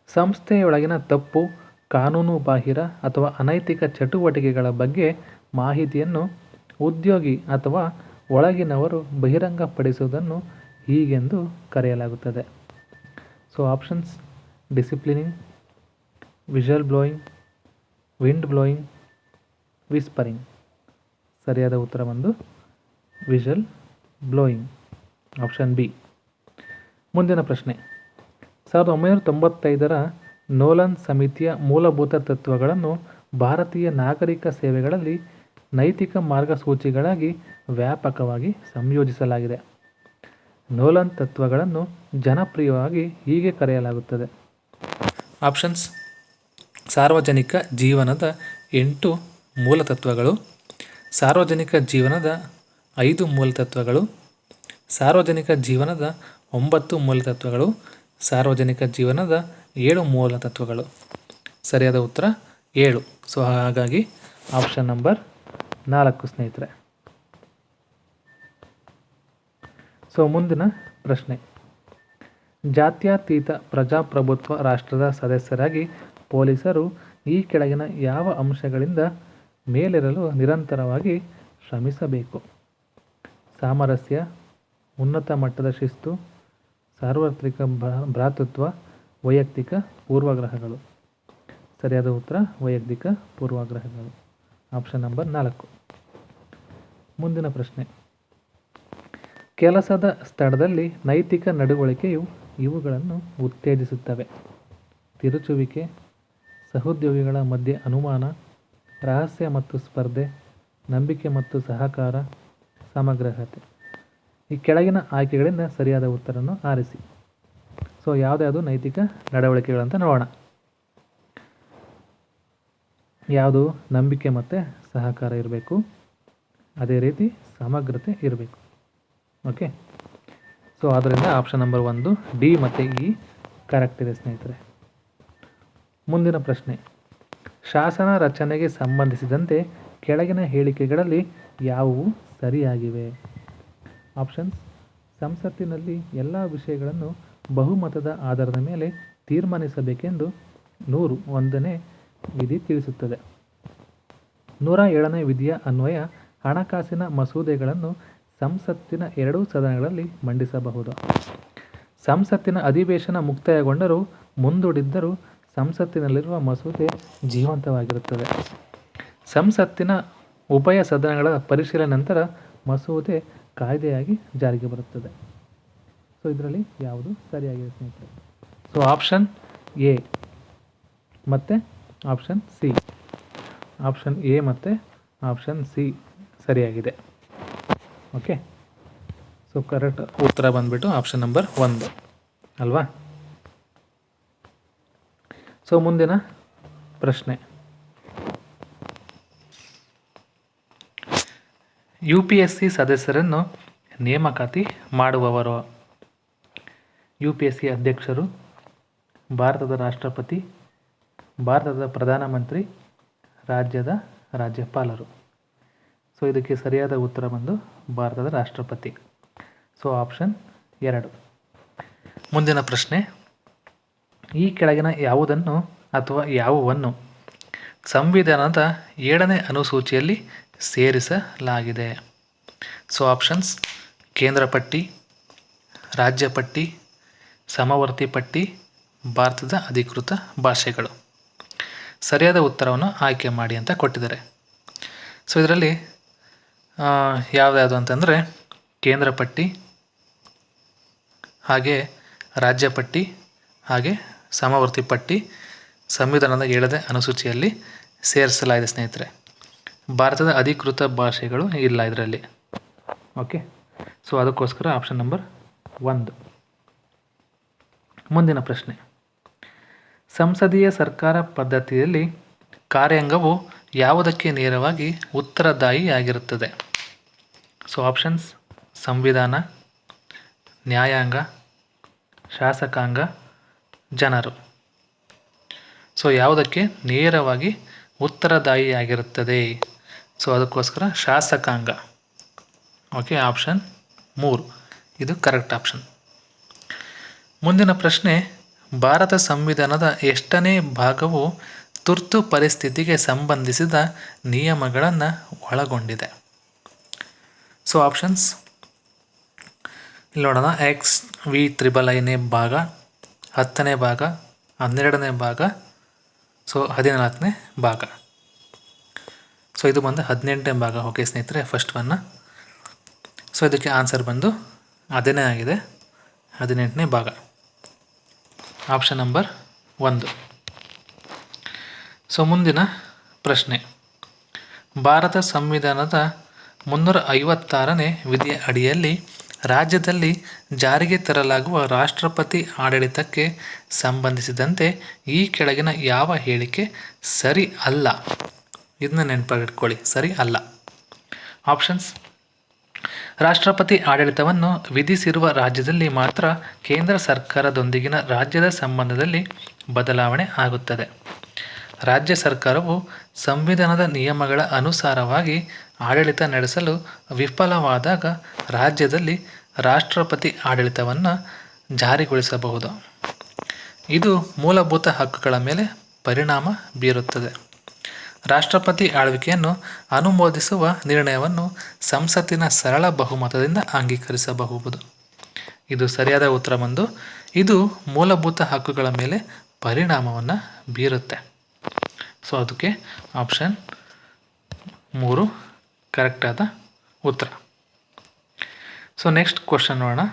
ಸಂಸ್ಥೆಯೊಳಗಿನ ತಪ್ಪು, ಕಾನೂನು ಬಾಹಿರ ಅಥವಾ ಅನೈತಿಕ ಚಟುವಟಿಕೆಗಳ ಬಗ್ಗೆ ಮಾಹಿತಿಯನ್ನು ಉದ್ಯೋಗಿ ಅಥವಾ ಒಳಗಿನವರು ಬಹಿರಂಗಪಡಿಸುವುದನ್ನು ಹೀಗೆಂದು ಕರೆಯಲಾಗುತ್ತದೆ. So options: disciplining, whistle blowing, wind blowing, whispering. ಸರಿಯಾದ ಉತ್ತರ ಬಂದು ವಿಷಲ್ ಬ್ಲೋಯಿಂಗ್, ಆಪ್ಷನ್ ಬಿ. ಮುಂದಿನ ಪ್ರಶ್ನೆ, 1995ರ ನೋಲನ್ ಸಮಿತಿಯ ಮೂಲಭೂತ ತತ್ವಗಳನ್ನು ಭಾರತೀಯ ನಾಗರಿಕ ಸೇವೆಗಳಲ್ಲಿ ನೈತಿಕ ಮಾರ್ಗಸೂಚಿಗಳಾಗಿ ವ್ಯಾಪಕವಾಗಿ ಸಂಯೋಜಿಸಲಾಗಿದೆ. ನೋಲನ್ ತತ್ವಗಳನ್ನು ಜನಪ್ರಿಯವಾಗಿ ಹೀಗೆ ಕರೆಯಲಾಗುತ್ತದೆ. ಆಪ್ಷನ್ಸ್: ಸಾರ್ವಜನಿಕ ಜೀವನದ 8 ಮೂಲತತ್ವಗಳು, ಸಾರ್ವಜನಿಕ ಜೀವನದ 5 ಮೂಲತತ್ವಗಳು, ಸಾರ್ವಜನಿಕ ಜೀವನದ 9 ಮೂಲತತ್ವಗಳು, ಸಾರ್ವಜನಿಕ ಜೀವನದ 7 ಮೂಲತತ್ವಗಳು. ಸರಿಯಾದ ಉತ್ತರ 7. ಸೊ ಹಾಗಾಗಿ ಆಪ್ಷನ್ ನಂಬರ್ 4 ಸ್ನೇಹಿತರೆ. ಸೊ ಮುಂದಿನ ಪ್ರಶ್ನೆ, ಜಾತ್ಯತೀತ ಪ್ರಜಾಪ್ರಭುತ್ವ ರಾಷ್ಟ್ರದ ಸದಸ್ಯರಾಗಿ ಪೊಲೀಸರು ಈ ಕೆಳಗಿನ ಯಾವ ಅಂಶಗಳಿಂದ ಮೇಲೇರಲು ನಿರಂತರವಾಗಿ ಶ್ರಮಿಸಬೇಕು? ಸಾಮರಸ್ಯ, ಉನ್ನತ ಮಟ್ಟದ ಶಿಸ್ತು, ಸಾರ್ವತ್ರಿಕ ಭ್ರಾತೃತ್ವ, ವೈಯಕ್ತಿಕ ಪೂರ್ವಗ್ರಹಗಳು. ಸರಿಯಾದ ಉತ್ತರ ವೈಯಕ್ತಿಕ ಪೂರ್ವಗ್ರಹಗಳು, ಆಪ್ಷನ್ ನಂಬರ್ 4. ಮುಂದಿನ ಪ್ರಶ್ನೆ, ಕೆಲಸದ ಸ್ಥಳದಲ್ಲಿ ನೈತಿಕ ನಡವಳಿಕೆಯು ಇವುಗಳನ್ನು ಉತ್ತೇಜಿಸುತ್ತವೆ: ತಿರುಚುವಿಕೆ, ಸಹೋದ್ಯೋಗಿಗಳ ಮಧ್ಯೆ ಅನುಮಾನ, ರಹಸ್ಯ ಮತ್ತು ಸ್ಪರ್ಧೆ, ನಂಬಿಕೆ ಮತ್ತು ಸಹಕಾರ, ಸಮಗ್ರತೆ. ಈ ಕೆಳಗಿನ ಆಯ್ಕೆಗಳಿಂದ ಸರಿಯಾದ ಉತ್ತರವನ್ನು ಆರಿಸಿ. ಸೊ ಯಾವ್ದು ನೈತಿಕ ನಡವಳಿಕೆಗಳಂತ ನೋಡೋಣ. ಯಾವುದು? ನಂಬಿಕೆ ಮತ್ತು ಸಹಕಾರ ಇರಬೇಕು, ಅದೇ ರೀತಿ ಸಮಗ್ರತೆ ಇರಬೇಕು. ಓಕೆ, ಸೊ ಆದ್ದರಿಂದ ಆಪ್ಷನ್ ನಂಬರ್ 1 ಡಿ ಮತ್ತು ಇ ಕರೆಕ್ಟ್ ಇದೆ ಸ್ನೇಹಿತರೆ. ಮುಂದಿನ ಪ್ರಶ್ನೆ, ಶಾಸನ ರಚನೆಗೆ ಸಂಬಂಧಿಸಿದಂತೆ ಕೆಳಗಿನ ಹೇಳಿಕೆಗಳಲ್ಲಿ ಯಾವುವು ಸರಿಯಾಗಿವೆ? ಆಪ್ಷನ್ಸ್: ಸಂಸತ್ತಿನಲ್ಲಿ ಎಲ್ಲ ವಿಷಯಗಳನ್ನು ಬಹುಮತದ ಆಧಾರದ ಮೇಲೆ ತೀರ್ಮಾನಿಸಬೇಕೆಂದು 101ನೇ ವಿಧಿ ತಿಳಿಸುತ್ತದೆ. 107ನೇ ವಿಧಿಯ ಅನ್ವಯ ಹಣಕಾಸಿನ ಮಸೂದೆಗಳನ್ನು ಸಂಸತ್ತಿನ 2 ಸದನಗಳಲ್ಲಿ ಮಂಡಿಸಬಹುದು. ಸಂಸತ್ತಿನ ಅಧಿವೇಶನ ಮುಕ್ತಾಯಗೊಂಡರೂ ಮುಂದೂಡಿದ್ದರೂ ಸಂಸತ್ತಿನಲ್ಲಿರುವ ಮಸೂದೆ ಜೀವಂತವಾಗಿರುತ್ತದೆ. ಸಂಸತ್ತಿನ ಉಭಯ ಸದನಗಳ ಪರಿಶೀಲನೆ ನಂತರ ಮಸೂದೆ ಕಾಯ್ದೆಯಾಗಿ ಜಾರಿಗೆ ಬರುತ್ತದೆ. ಸೊ ಇದರಲ್ಲಿ ಯಾವುದು ಸರಿಯಾಗಿದೆ ಸ್ನೇಹಿತರೆ? ಸೊ ಆಪ್ಷನ್ ಎ ಮತ್ತು ಆಪ್ಷನ್ ಸಿ. ಆಪ್ಷನ್ ಎ ಮತ್ತು ಆಪ್ಷನ್ ಸಿ ಸರಿಯಾಗಿದೆ. ಓಕೆ, ಸೊ ಕರೆಕ್ಟ್ ಉತ್ತರ ಬಂದ್ಬಿಟ್ಟು ಆಪ್ಷನ್ ನಂಬರ್ 1 ಅಲ್ವಾ? ಸೊ ಮುಂದಿನ ಪ್ರಶ್ನೆ, UPSC ಸದಸ್ಯರನ್ನು ನೇಮಕಾತಿ ಮಾಡುವವರು? UPSC ಅಧ್ಯಕ್ಷರು, ಭಾರತದ ರಾಷ್ಟ್ರಪತಿ, ಭಾರತದ ಪ್ರಧಾನಮಂತ್ರಿ, ರಾಜ್ಯದ ರಾಜ್ಯಪಾಲರು. ಸೊ ಇದಕ್ಕೆ ಸರಿಯಾದ ಉತ್ತರ ಬಂದು ಭಾರತದ ರಾಷ್ಟ್ರಪತಿ. So option 2. ಮುಂದಿನ ಪ್ರಶ್ನೆ, ಈ ಕೆಳಗಿನ ಯಾವುದನ್ನು ಅಥವಾ ಯಾವುವನ್ನು ಸಂವಿಧಾನದ 7ನೇ ಅನುಸೂಚಿಯಲ್ಲಿ ಸೇರಿಸಲಾಗಿದೆ? ಸೊ ಆಪ್ಷನ್ಸ್: ಕೇಂದ್ರ ಪಟ್ಟಿ, ರಾಜ್ಯ ಪಟ್ಟಿ, ಸಮವರ್ತಿ ಪಟ್ಟಿ, ಭಾರತದ ಅಧಿಕೃತ ಭಾಷೆಗಳು. ಸರಿಯಾದ ಉತ್ತರವನ್ನು ಆಯ್ಕೆ ಮಾಡಿ ಅಂತ ಕೊಟ್ಟಿದ್ದಾರೆ. ಸೊ ಇದರಲ್ಲಿ ಯಾವ್ದು ಅಂತಂದರೆ ಕೇಂದ್ರ ಪಟ್ಟಿ, ಹಾಗೆ ರಾಜ್ಯ ಪಟ್ಟಿ ಹಾಗೆ ಸಮವರ್ತಿ ಪಟ್ಟಿ ಸಂವಿಧಾನದ 7ನೇ ಅನುಸೂಚಿಯಲ್ಲಿ ಸೇರಿಸಲಾಗಿದೆ ಸ್ನೇಹಿತರೆ. ಭಾರತದ ಅಧಿಕೃತ ಭಾಷೆಗಳು ಇಲ್ಲ ಇದರಲ್ಲಿ. ಓಕೆ, ಸೊ ಅದಕ್ಕೋಸ್ಕರ ಆಪ್ಷನ್ ನಂಬರ್ 1. ಮುಂದಿನ ಪ್ರಶ್ನೆ, ಸಂಸದೀಯ ಸರ್ಕಾರ ಪದ್ಧತಿಯಲ್ಲಿ ಕಾರ್ಯಾಂಗವು ಯಾವುದಕ್ಕೆ ನೇರವಾಗಿ ಉತ್ತರದಾಯಿಯಾಗಿರುತ್ತದೆ? ಸೊ ಆಪ್ಷನ್ಸ್: ಸಂವಿಧಾನ, ನ್ಯಾಯಾಂಗ, ಶಾಸಕಾಂಗ, ಜನರು. ಸೊ ಯಾವುದಕ್ಕೆ ನೇರವಾಗಿ ಉತ್ತರದಾಯಿಯಾಗಿರುತ್ತದೆ? ಸೊ ಅದಕ್ಕೋಸ್ಕರ ಶಾಸಕಾಂಗ. ಓಕೆ, ಆಪ್ಷನ್ 3 ಇದು ಕರೆಕ್ಟ್ ಆಪ್ಷನ್. ಮುಂದಿನ ಪ್ರಶ್ನೆ, ಭಾರತ ಸಂವಿಧಾನದ ಎಷ್ಟನೇ ಭಾಗವು ತುರ್ತು ಪರಿಸ್ಥಿತಿಗೆ ಸಂಬಂಧಿಸಿದ ನಿಯಮಗಳನ್ನು ಒಳಗೊಂಡಿದೆ? ಸೊ ಆಪ್ಷನ್ಸ್ ಇಲ್ಲಿ ನೋಡೋಣ. XVIII ಭಾಗ, 10ನೇ ಭಾಗ, 12ನೇ ಭಾಗ, ಸೊ 14ನೇ ಭಾಗ. ಸೊ ಇದು ಬಂದು 18ನೇ ಭಾಗ. ಓಕೆ ಸ್ನೇಹಿತರೆ, ಫಸ್ಟ್ ಒನ್ನ. ಸೊ ಇದಕ್ಕೆ ಆನ್ಸರ್ ಬಂದು ಅದೇನೇ ಆಗಿದೆ, 18ನೇ ಭಾಗ. Option number 1. ಸೊ ಮುಂದಿನ ಪ್ರಶ್ನೆ, ಭಾರತ ಸಂವಿಧಾನದ 356ನೇ ವಿಧಿಯ ಅಡಿಯಲ್ಲಿ ರಾಜ್ಯದಲ್ಲಿ ಜಾರಿಗೆ ತರಲಾಗುವ ರಾಷ್ಟ್ರಪತಿ ಆಡಳಿತಕ್ಕೆ ಸಂಬಂಧಿಸಿದಂತೆ ಈ ಕೆಳಗಿನ ಯಾವ ಹೇಳಿಕೆ ಸರಿ ಅಲ್ಲ? ಇದನ್ನ ನೆನಪಿಟ್ಕೊಳ್ಳಿ, ಸರಿ ಅಲ್ಲ. ಆಪ್ಷನ್ಸ್: ರಾಷ್ಟ್ರಪತಿ ಆಡಳಿತವನ್ನು ವಿಧಿಸಿರುವ ರಾಜ್ಯದಲ್ಲಿ ಮಾತ್ರ ಕೇಂದ್ರ ಸರ್ಕಾರದೊಂದಿಗಿನ ರಾಜ್ಯದ ಸಂಬಂಧದಲ್ಲಿ ಬದಲಾವಣೆ ಆಗುತ್ತದೆ. ರಾಜ್ಯ ಸರ್ಕಾರವು ಸಂವಿಧಾನದ ನಿಯಮಗಳ ಅನುಸಾರವಾಗಿ ಆಡಳಿತ ನಡೆಸಲು ವಿಫಲವಾದಾಗ ರಾಜ್ಯದಲ್ಲಿ ರಾಷ್ಟ್ರಪತಿ ಆಡಳಿತವನ್ನು ಜಾರಿಗೊಳಿಸಬಹುದು. ಇದು ಮೂಲಭೂತ ಹಕ್ಕುಗಳ ಮೇಲೆ ಪರಿಣಾಮ ಬೀರುತ್ತದೆ. ರಾಷ್ಟ್ರಪತಿ ಆಳ್ವಿಕೆಯನ್ನು ಅನುಮೋದಿಸುವ ನಿರ್ಣಯವನ್ನು ಸಂಸತ್ತಿನ ಸರಳ ಬಹುಮತದಿಂದ ಅಂಗೀಕರಿಸಬಹುದು. ಇದು ಸರಿಯಾದ ಉತ್ತರ ಬಂದು ಇದು ಮೂಲಭೂತ ಹಕ್ಕುಗಳ ಮೇಲೆ ಪರಿಣಾಮವನ್ನು ಬೀರುತ್ತೆ. ಸೊ ಅದಕ್ಕೆ ಆಪ್ಷನ್ 3 ಕರೆಕ್ಟಾದ ಉತ್ತರ. ಸೊ ನೆಕ್ಸ್ಟ್ ಕ್ವಶನ್ ನೋಡೋಣ.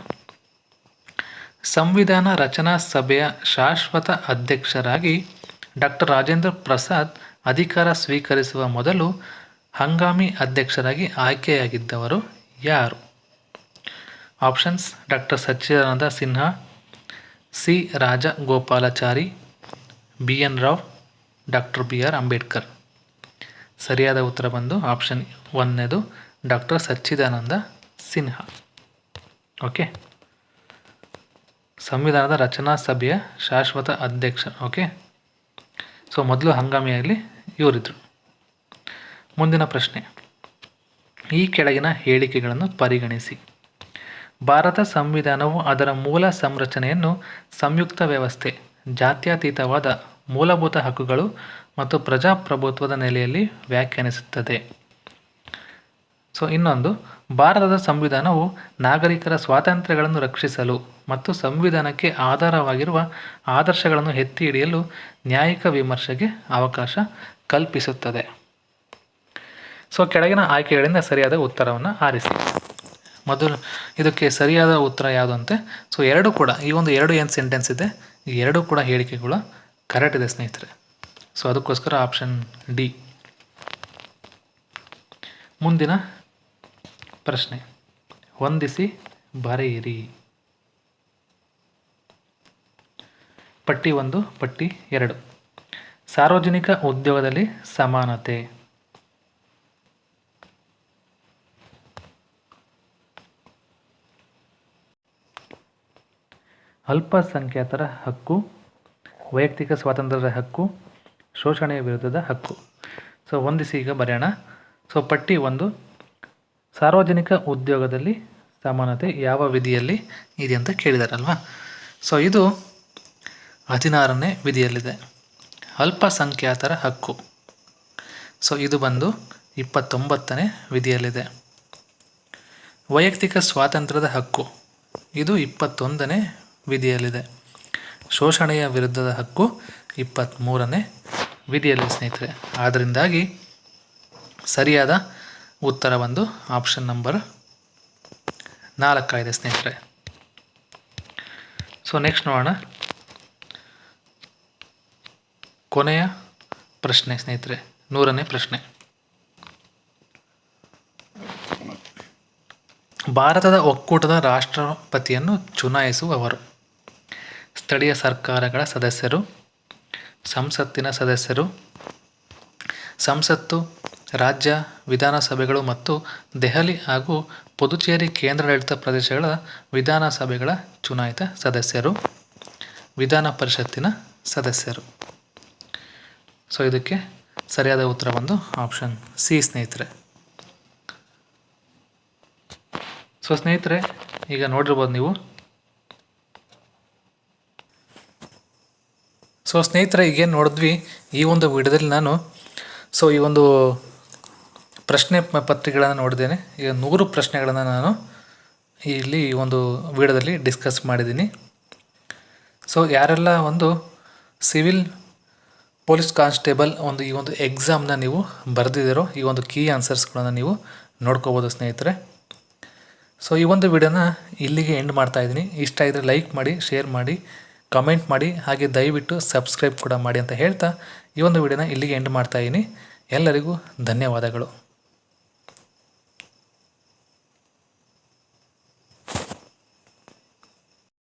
ಸಂವಿಧಾನ ರಚನಾ ಸಭೆಯ ಶಾಶ್ವತ ಅಧ್ಯಕ್ಷರಾಗಿ ಡಾಕ್ಟರ್ ರಾಜೇಂದ್ರ ಪ್ರಸಾದ್ ಅಧಿಕಾರ ಸ್ವೀಕರಿಸುವ ಮೊದಲು ಹಂಗಾಮಿ ಅಧ್ಯಕ್ಷರಾಗಿ ಆಯ್ಕೆಯಾಗಿದ್ದವರು ಯಾರು? Options: doctor Sachchidananda Sinha, C Rajagopalachari, BN Rao, doctor BR Ambedkar. ಸರಿಯಾದ ಉತ್ತರ ಬಂದು ಆಪ್ಷನ್ 1ನೇದು ಡಾಕ್ಟರ್ ಸಚ್ಚಿದಾನಂದ ಸಿನ್ಹಾ. ಓಕೆ, ಸಂವಿಧಾನದ ರಚನಾ ಸಭೆಯ ಶಾಶ್ವತ ಅಧ್ಯಕ್ಷ. ಓಕೆ, ಸೊ ಮೊದಲು ಹಂಗಾಮಿಯಾಗಲಿ ಇವರಿದ್ದರು. ಮುಂದಿನ ಪ್ರಶ್ನೆ, ಈ ಕೆಳಗಿನ ಹೇಳಿಕೆಗಳನ್ನು ಪರಿಗಣಿಸಿ. ಭಾರತ ಸಂವಿಧಾನವು ಅದರ ಮೂಲ ಸಂರಚನೆಯನ್ನು ಸಂಯುಕ್ತ ವ್ಯವಸ್ಥೆ, ಜಾತ್ಯತೀತವಾದ ಮೂಲಭೂತ ಹಕ್ಕುಗಳು ಮತ್ತು ಪ್ರಜಾಪ್ರಭುತ್ವದ ನೆಲೆಯಲ್ಲಿ ವ್ಯಾಖ್ಯಾನಿಸುತ್ತದೆ. ಸೊ ಇನ್ನೊಂದು, ಭಾರತದ ಸಂವಿಧಾನವು ನಾಗರಿಕರ ಸ್ವಾತಂತ್ರ್ಯಗಳನ್ನು ರಕ್ಷಿಸಲು ಮತ್ತು ಸಂವಿಧಾನಕ್ಕೆ ಆಧಾರವಾಗಿರುವ ಆದರ್ಶಗಳನ್ನು ಎತ್ತಿ ಹಿಡಿಯಲು ನ್ಯಾಯಿಕ ವಿಮರ್ಶೆಗೆ ಅವಕಾಶ ಕಲ್ಪಿಸುತ್ತದೆ. ಸೊ ಕೆಳಗಿನ ಆಯ್ಕೆಗಳಿಂದ ಸರಿಯಾದ ಉತ್ತರವನ್ನು ಆರಿಸಿ. ಮೊದಲು ಇದಕ್ಕೆ ಸರಿಯಾದ ಉತ್ತರ ಯಾವುದು ಅಂತೆ. ಸೊ ಎರಡು ಕೂಡ, ಈ ಒಂದು ಏನು ಸೆಂಟೆನ್ಸ್ ಇದೆ, ಈ ಎರಡೂ ಕೂಡ ಹೇಳಿಕೆಗಳು ಕರೆಕ್ಟ್ ಇದೆ ಸ್ನೇಹಿತರೆ. ಸೊ ಅದಕ್ಕೋಸ್ಕರ ಆಪ್ಷನ್ ಡಿ. ಮುಂದಿನ ಪ್ರಶ್ನೆ, ಹೊಂದಿಸಿ ಬರೆಯಿರಿ. ಪಟ್ಟಿ 1, ಪಟ್ಟಿ 2. ಸಾರ್ವಜನಿಕ ಉದ್ಯೋಗದಲ್ಲಿ ಸಮಾನತೆ. ಅಲ್ಪಸಂಖ್ಯಾತರ ಹಕ್ಕು, ವೈಯಕ್ತಿಕ ಸ್ವಾತಂತ್ರ್ಯದ ಹಕ್ಕು, ಶೋಷಣೆಯ ವಿರುದ್ಧದ ಹಕ್ಕು. ಸೊ ಹೊಂದಿಸಿ ಈಗ ಬರೆಯೋಣ. ಸೊ ಪಟ್ಟಿ 1, ಸಾರ್ವಜನಿಕ ಉದ್ಯೋಗದಲ್ಲಿ ಸಮಾನತೆ ಯಾವ ವಿಧಿಯಲ್ಲಿ ಇದೆ ಅಂತ ಕೇಳಿದಾರಲ್ವಾ. ಸೊ ಇದು 16ನೇ ವಿಧಿಯಲ್ಲಿದೆ. ಅಲ್ಪಸಂಖ್ಯಾತರ ಹಕ್ಕು, ಸೊ ಇದು ಬಂದು 29ನೇ ವಿಧಿಯಲ್ಲಿದೆ. ವೈಯಕ್ತಿಕ ಸ್ವಾತಂತ್ರ್ಯದ ಹಕ್ಕು, ಇದು 21ನೇ ವಿಧಿಯಲ್ಲಿದೆ. ಶೋಷಣೆಯ ವಿರುದ್ಧದ ಹಕ್ಕು 23ನೇ ವಿಧಿಯಲ್ಲಿ ಸ್ನೇಹಿತರೆ. ಆದ್ದರಿಂದಾಗಿ ಸರಿಯಾದ ಉತ್ತರ ಬಂದು ಆಪ್ಷನ್ ನಂಬರ್ 4 ಆಗಿದೆ ಸ್ನೇಹಿತರೆ. ಸೊ ನೆಕ್ಸ್ಟ್ ನೋಡೋಣ. ಕೊನೆಯ ಪ್ರಶ್ನೆ ಸ್ನೇಹಿತರೆ, 100ನೇ ಪ್ರಶ್ನೆ. ಭಾರತದ ಒಕ್ಕೂಟದ ರಾಷ್ಟ್ರಪತಿಯನ್ನು ಚುನಾಯಿಸುವವರು? ಸ್ಥಳೀಯ ಸರ್ಕಾರಗಳ ಸದಸ್ಯರು, ಸಂಸತ್ತಿನ ಸದಸ್ಯರು, ಸಂಸತ್ತು, ರಾಜ್ಯ ವಿಧಾನಸಭೆಗಳು ಮತ್ತು ದೆಹಲಿ ಹಾಗೂ ಪುದುಚೇರಿ ಕೇಂದ್ರಾಡಳಿತ ಪ್ರದೇಶಗಳ ವಿಧಾನಸಭೆಗಳ ಚುನಾಯಿತ ಸದಸ್ಯರು, ವಿಧಾನ ಪರಿಷತ್ತಿನ ಸದಸ್ಯರು. ಸೊ ಇದಕ್ಕೆ ಸರಿಯಾದ ಉತ್ತರ ಬಂದು ಆಪ್ಷನ್ ಸಿ ಸ್ನೇಹಿತರೆ. ಸೊ ಸ್ನೇಹಿತರೆ, ಈಗ ನೋಡಿರ್ಬೋದು ನೀವು. ಸೊ ಸ್ನೇಹಿತರೆ, ಈಗೇನು ನೋಡಿದ್ವಿ ಈ ಒಂದು ವಿಡಿಯೋದಲ್ಲಿ ನಾನು ಈ ಒಂದು ಪ್ರಶ್ನೆ ಪತ್ರಿಕೆಗಳನ್ನು ನೋಡಿದ್ದೇನೆ. ಈಗ 100 ಪ್ರಶ್ನೆಗಳನ್ನು ನಾನು ಇಲ್ಲಿ ಈ ಒಂದು ವಿಡಿಯೋದಲ್ಲಿ ಡಿಸ್ಕಸ್ ಮಾಡಿದ್ದೀನಿ. ಸೊ ಯಾರೆಲ್ಲ ಒಂದು ಸಿವಿಲ್ ಪೊಲೀಸ್ ಕಾನ್ಸ್ಟೇಬಲ್ ಈ ಒಂದು ಎಕ್ಸಾಮ್ನ ನೀವು ಬರೆದಿದ್ದೀರೋ ಈ ಒಂದು ಕೀ ಆನ್ಸರ್ಸ್ಗಳನ್ನು ನೀವು ನೋಡ್ಕೋಬೋದು ಸ್ನೇಹಿತರೆ. ಸೊ ಈ ಒಂದು ವಿಡಿಯೋನ ಇಲ್ಲಿಗೆ ಎಂಡ್ ಮಾಡ್ತಾಯಿದ್ದೀನಿ. ಇಷ್ಟ ಇದ್ದರೆ ಲೈಕ್ ಮಾಡಿ, ಶೇರ್ ಮಾಡಿ, ಕಮೆಂಟ್ ಮಾಡಿ, ಹಾಗೆ ದಯವಿಟ್ಟು ಸಬ್ಸ್ಕ್ರೈಬ್ ಕೂಡ ಮಾಡಿ ಅಂತ ಹೇಳ್ತಾ ಈ ಒಂದು ವಿಡಿಯೋನ ಇಲ್ಲಿಗೆ ಎಂಡ್ ಮಾಡ್ತಾಯಿದ್ದೀನಿ. ಎಲ್ಲರಿಗೂ ಧನ್ಯವಾದಗಳು.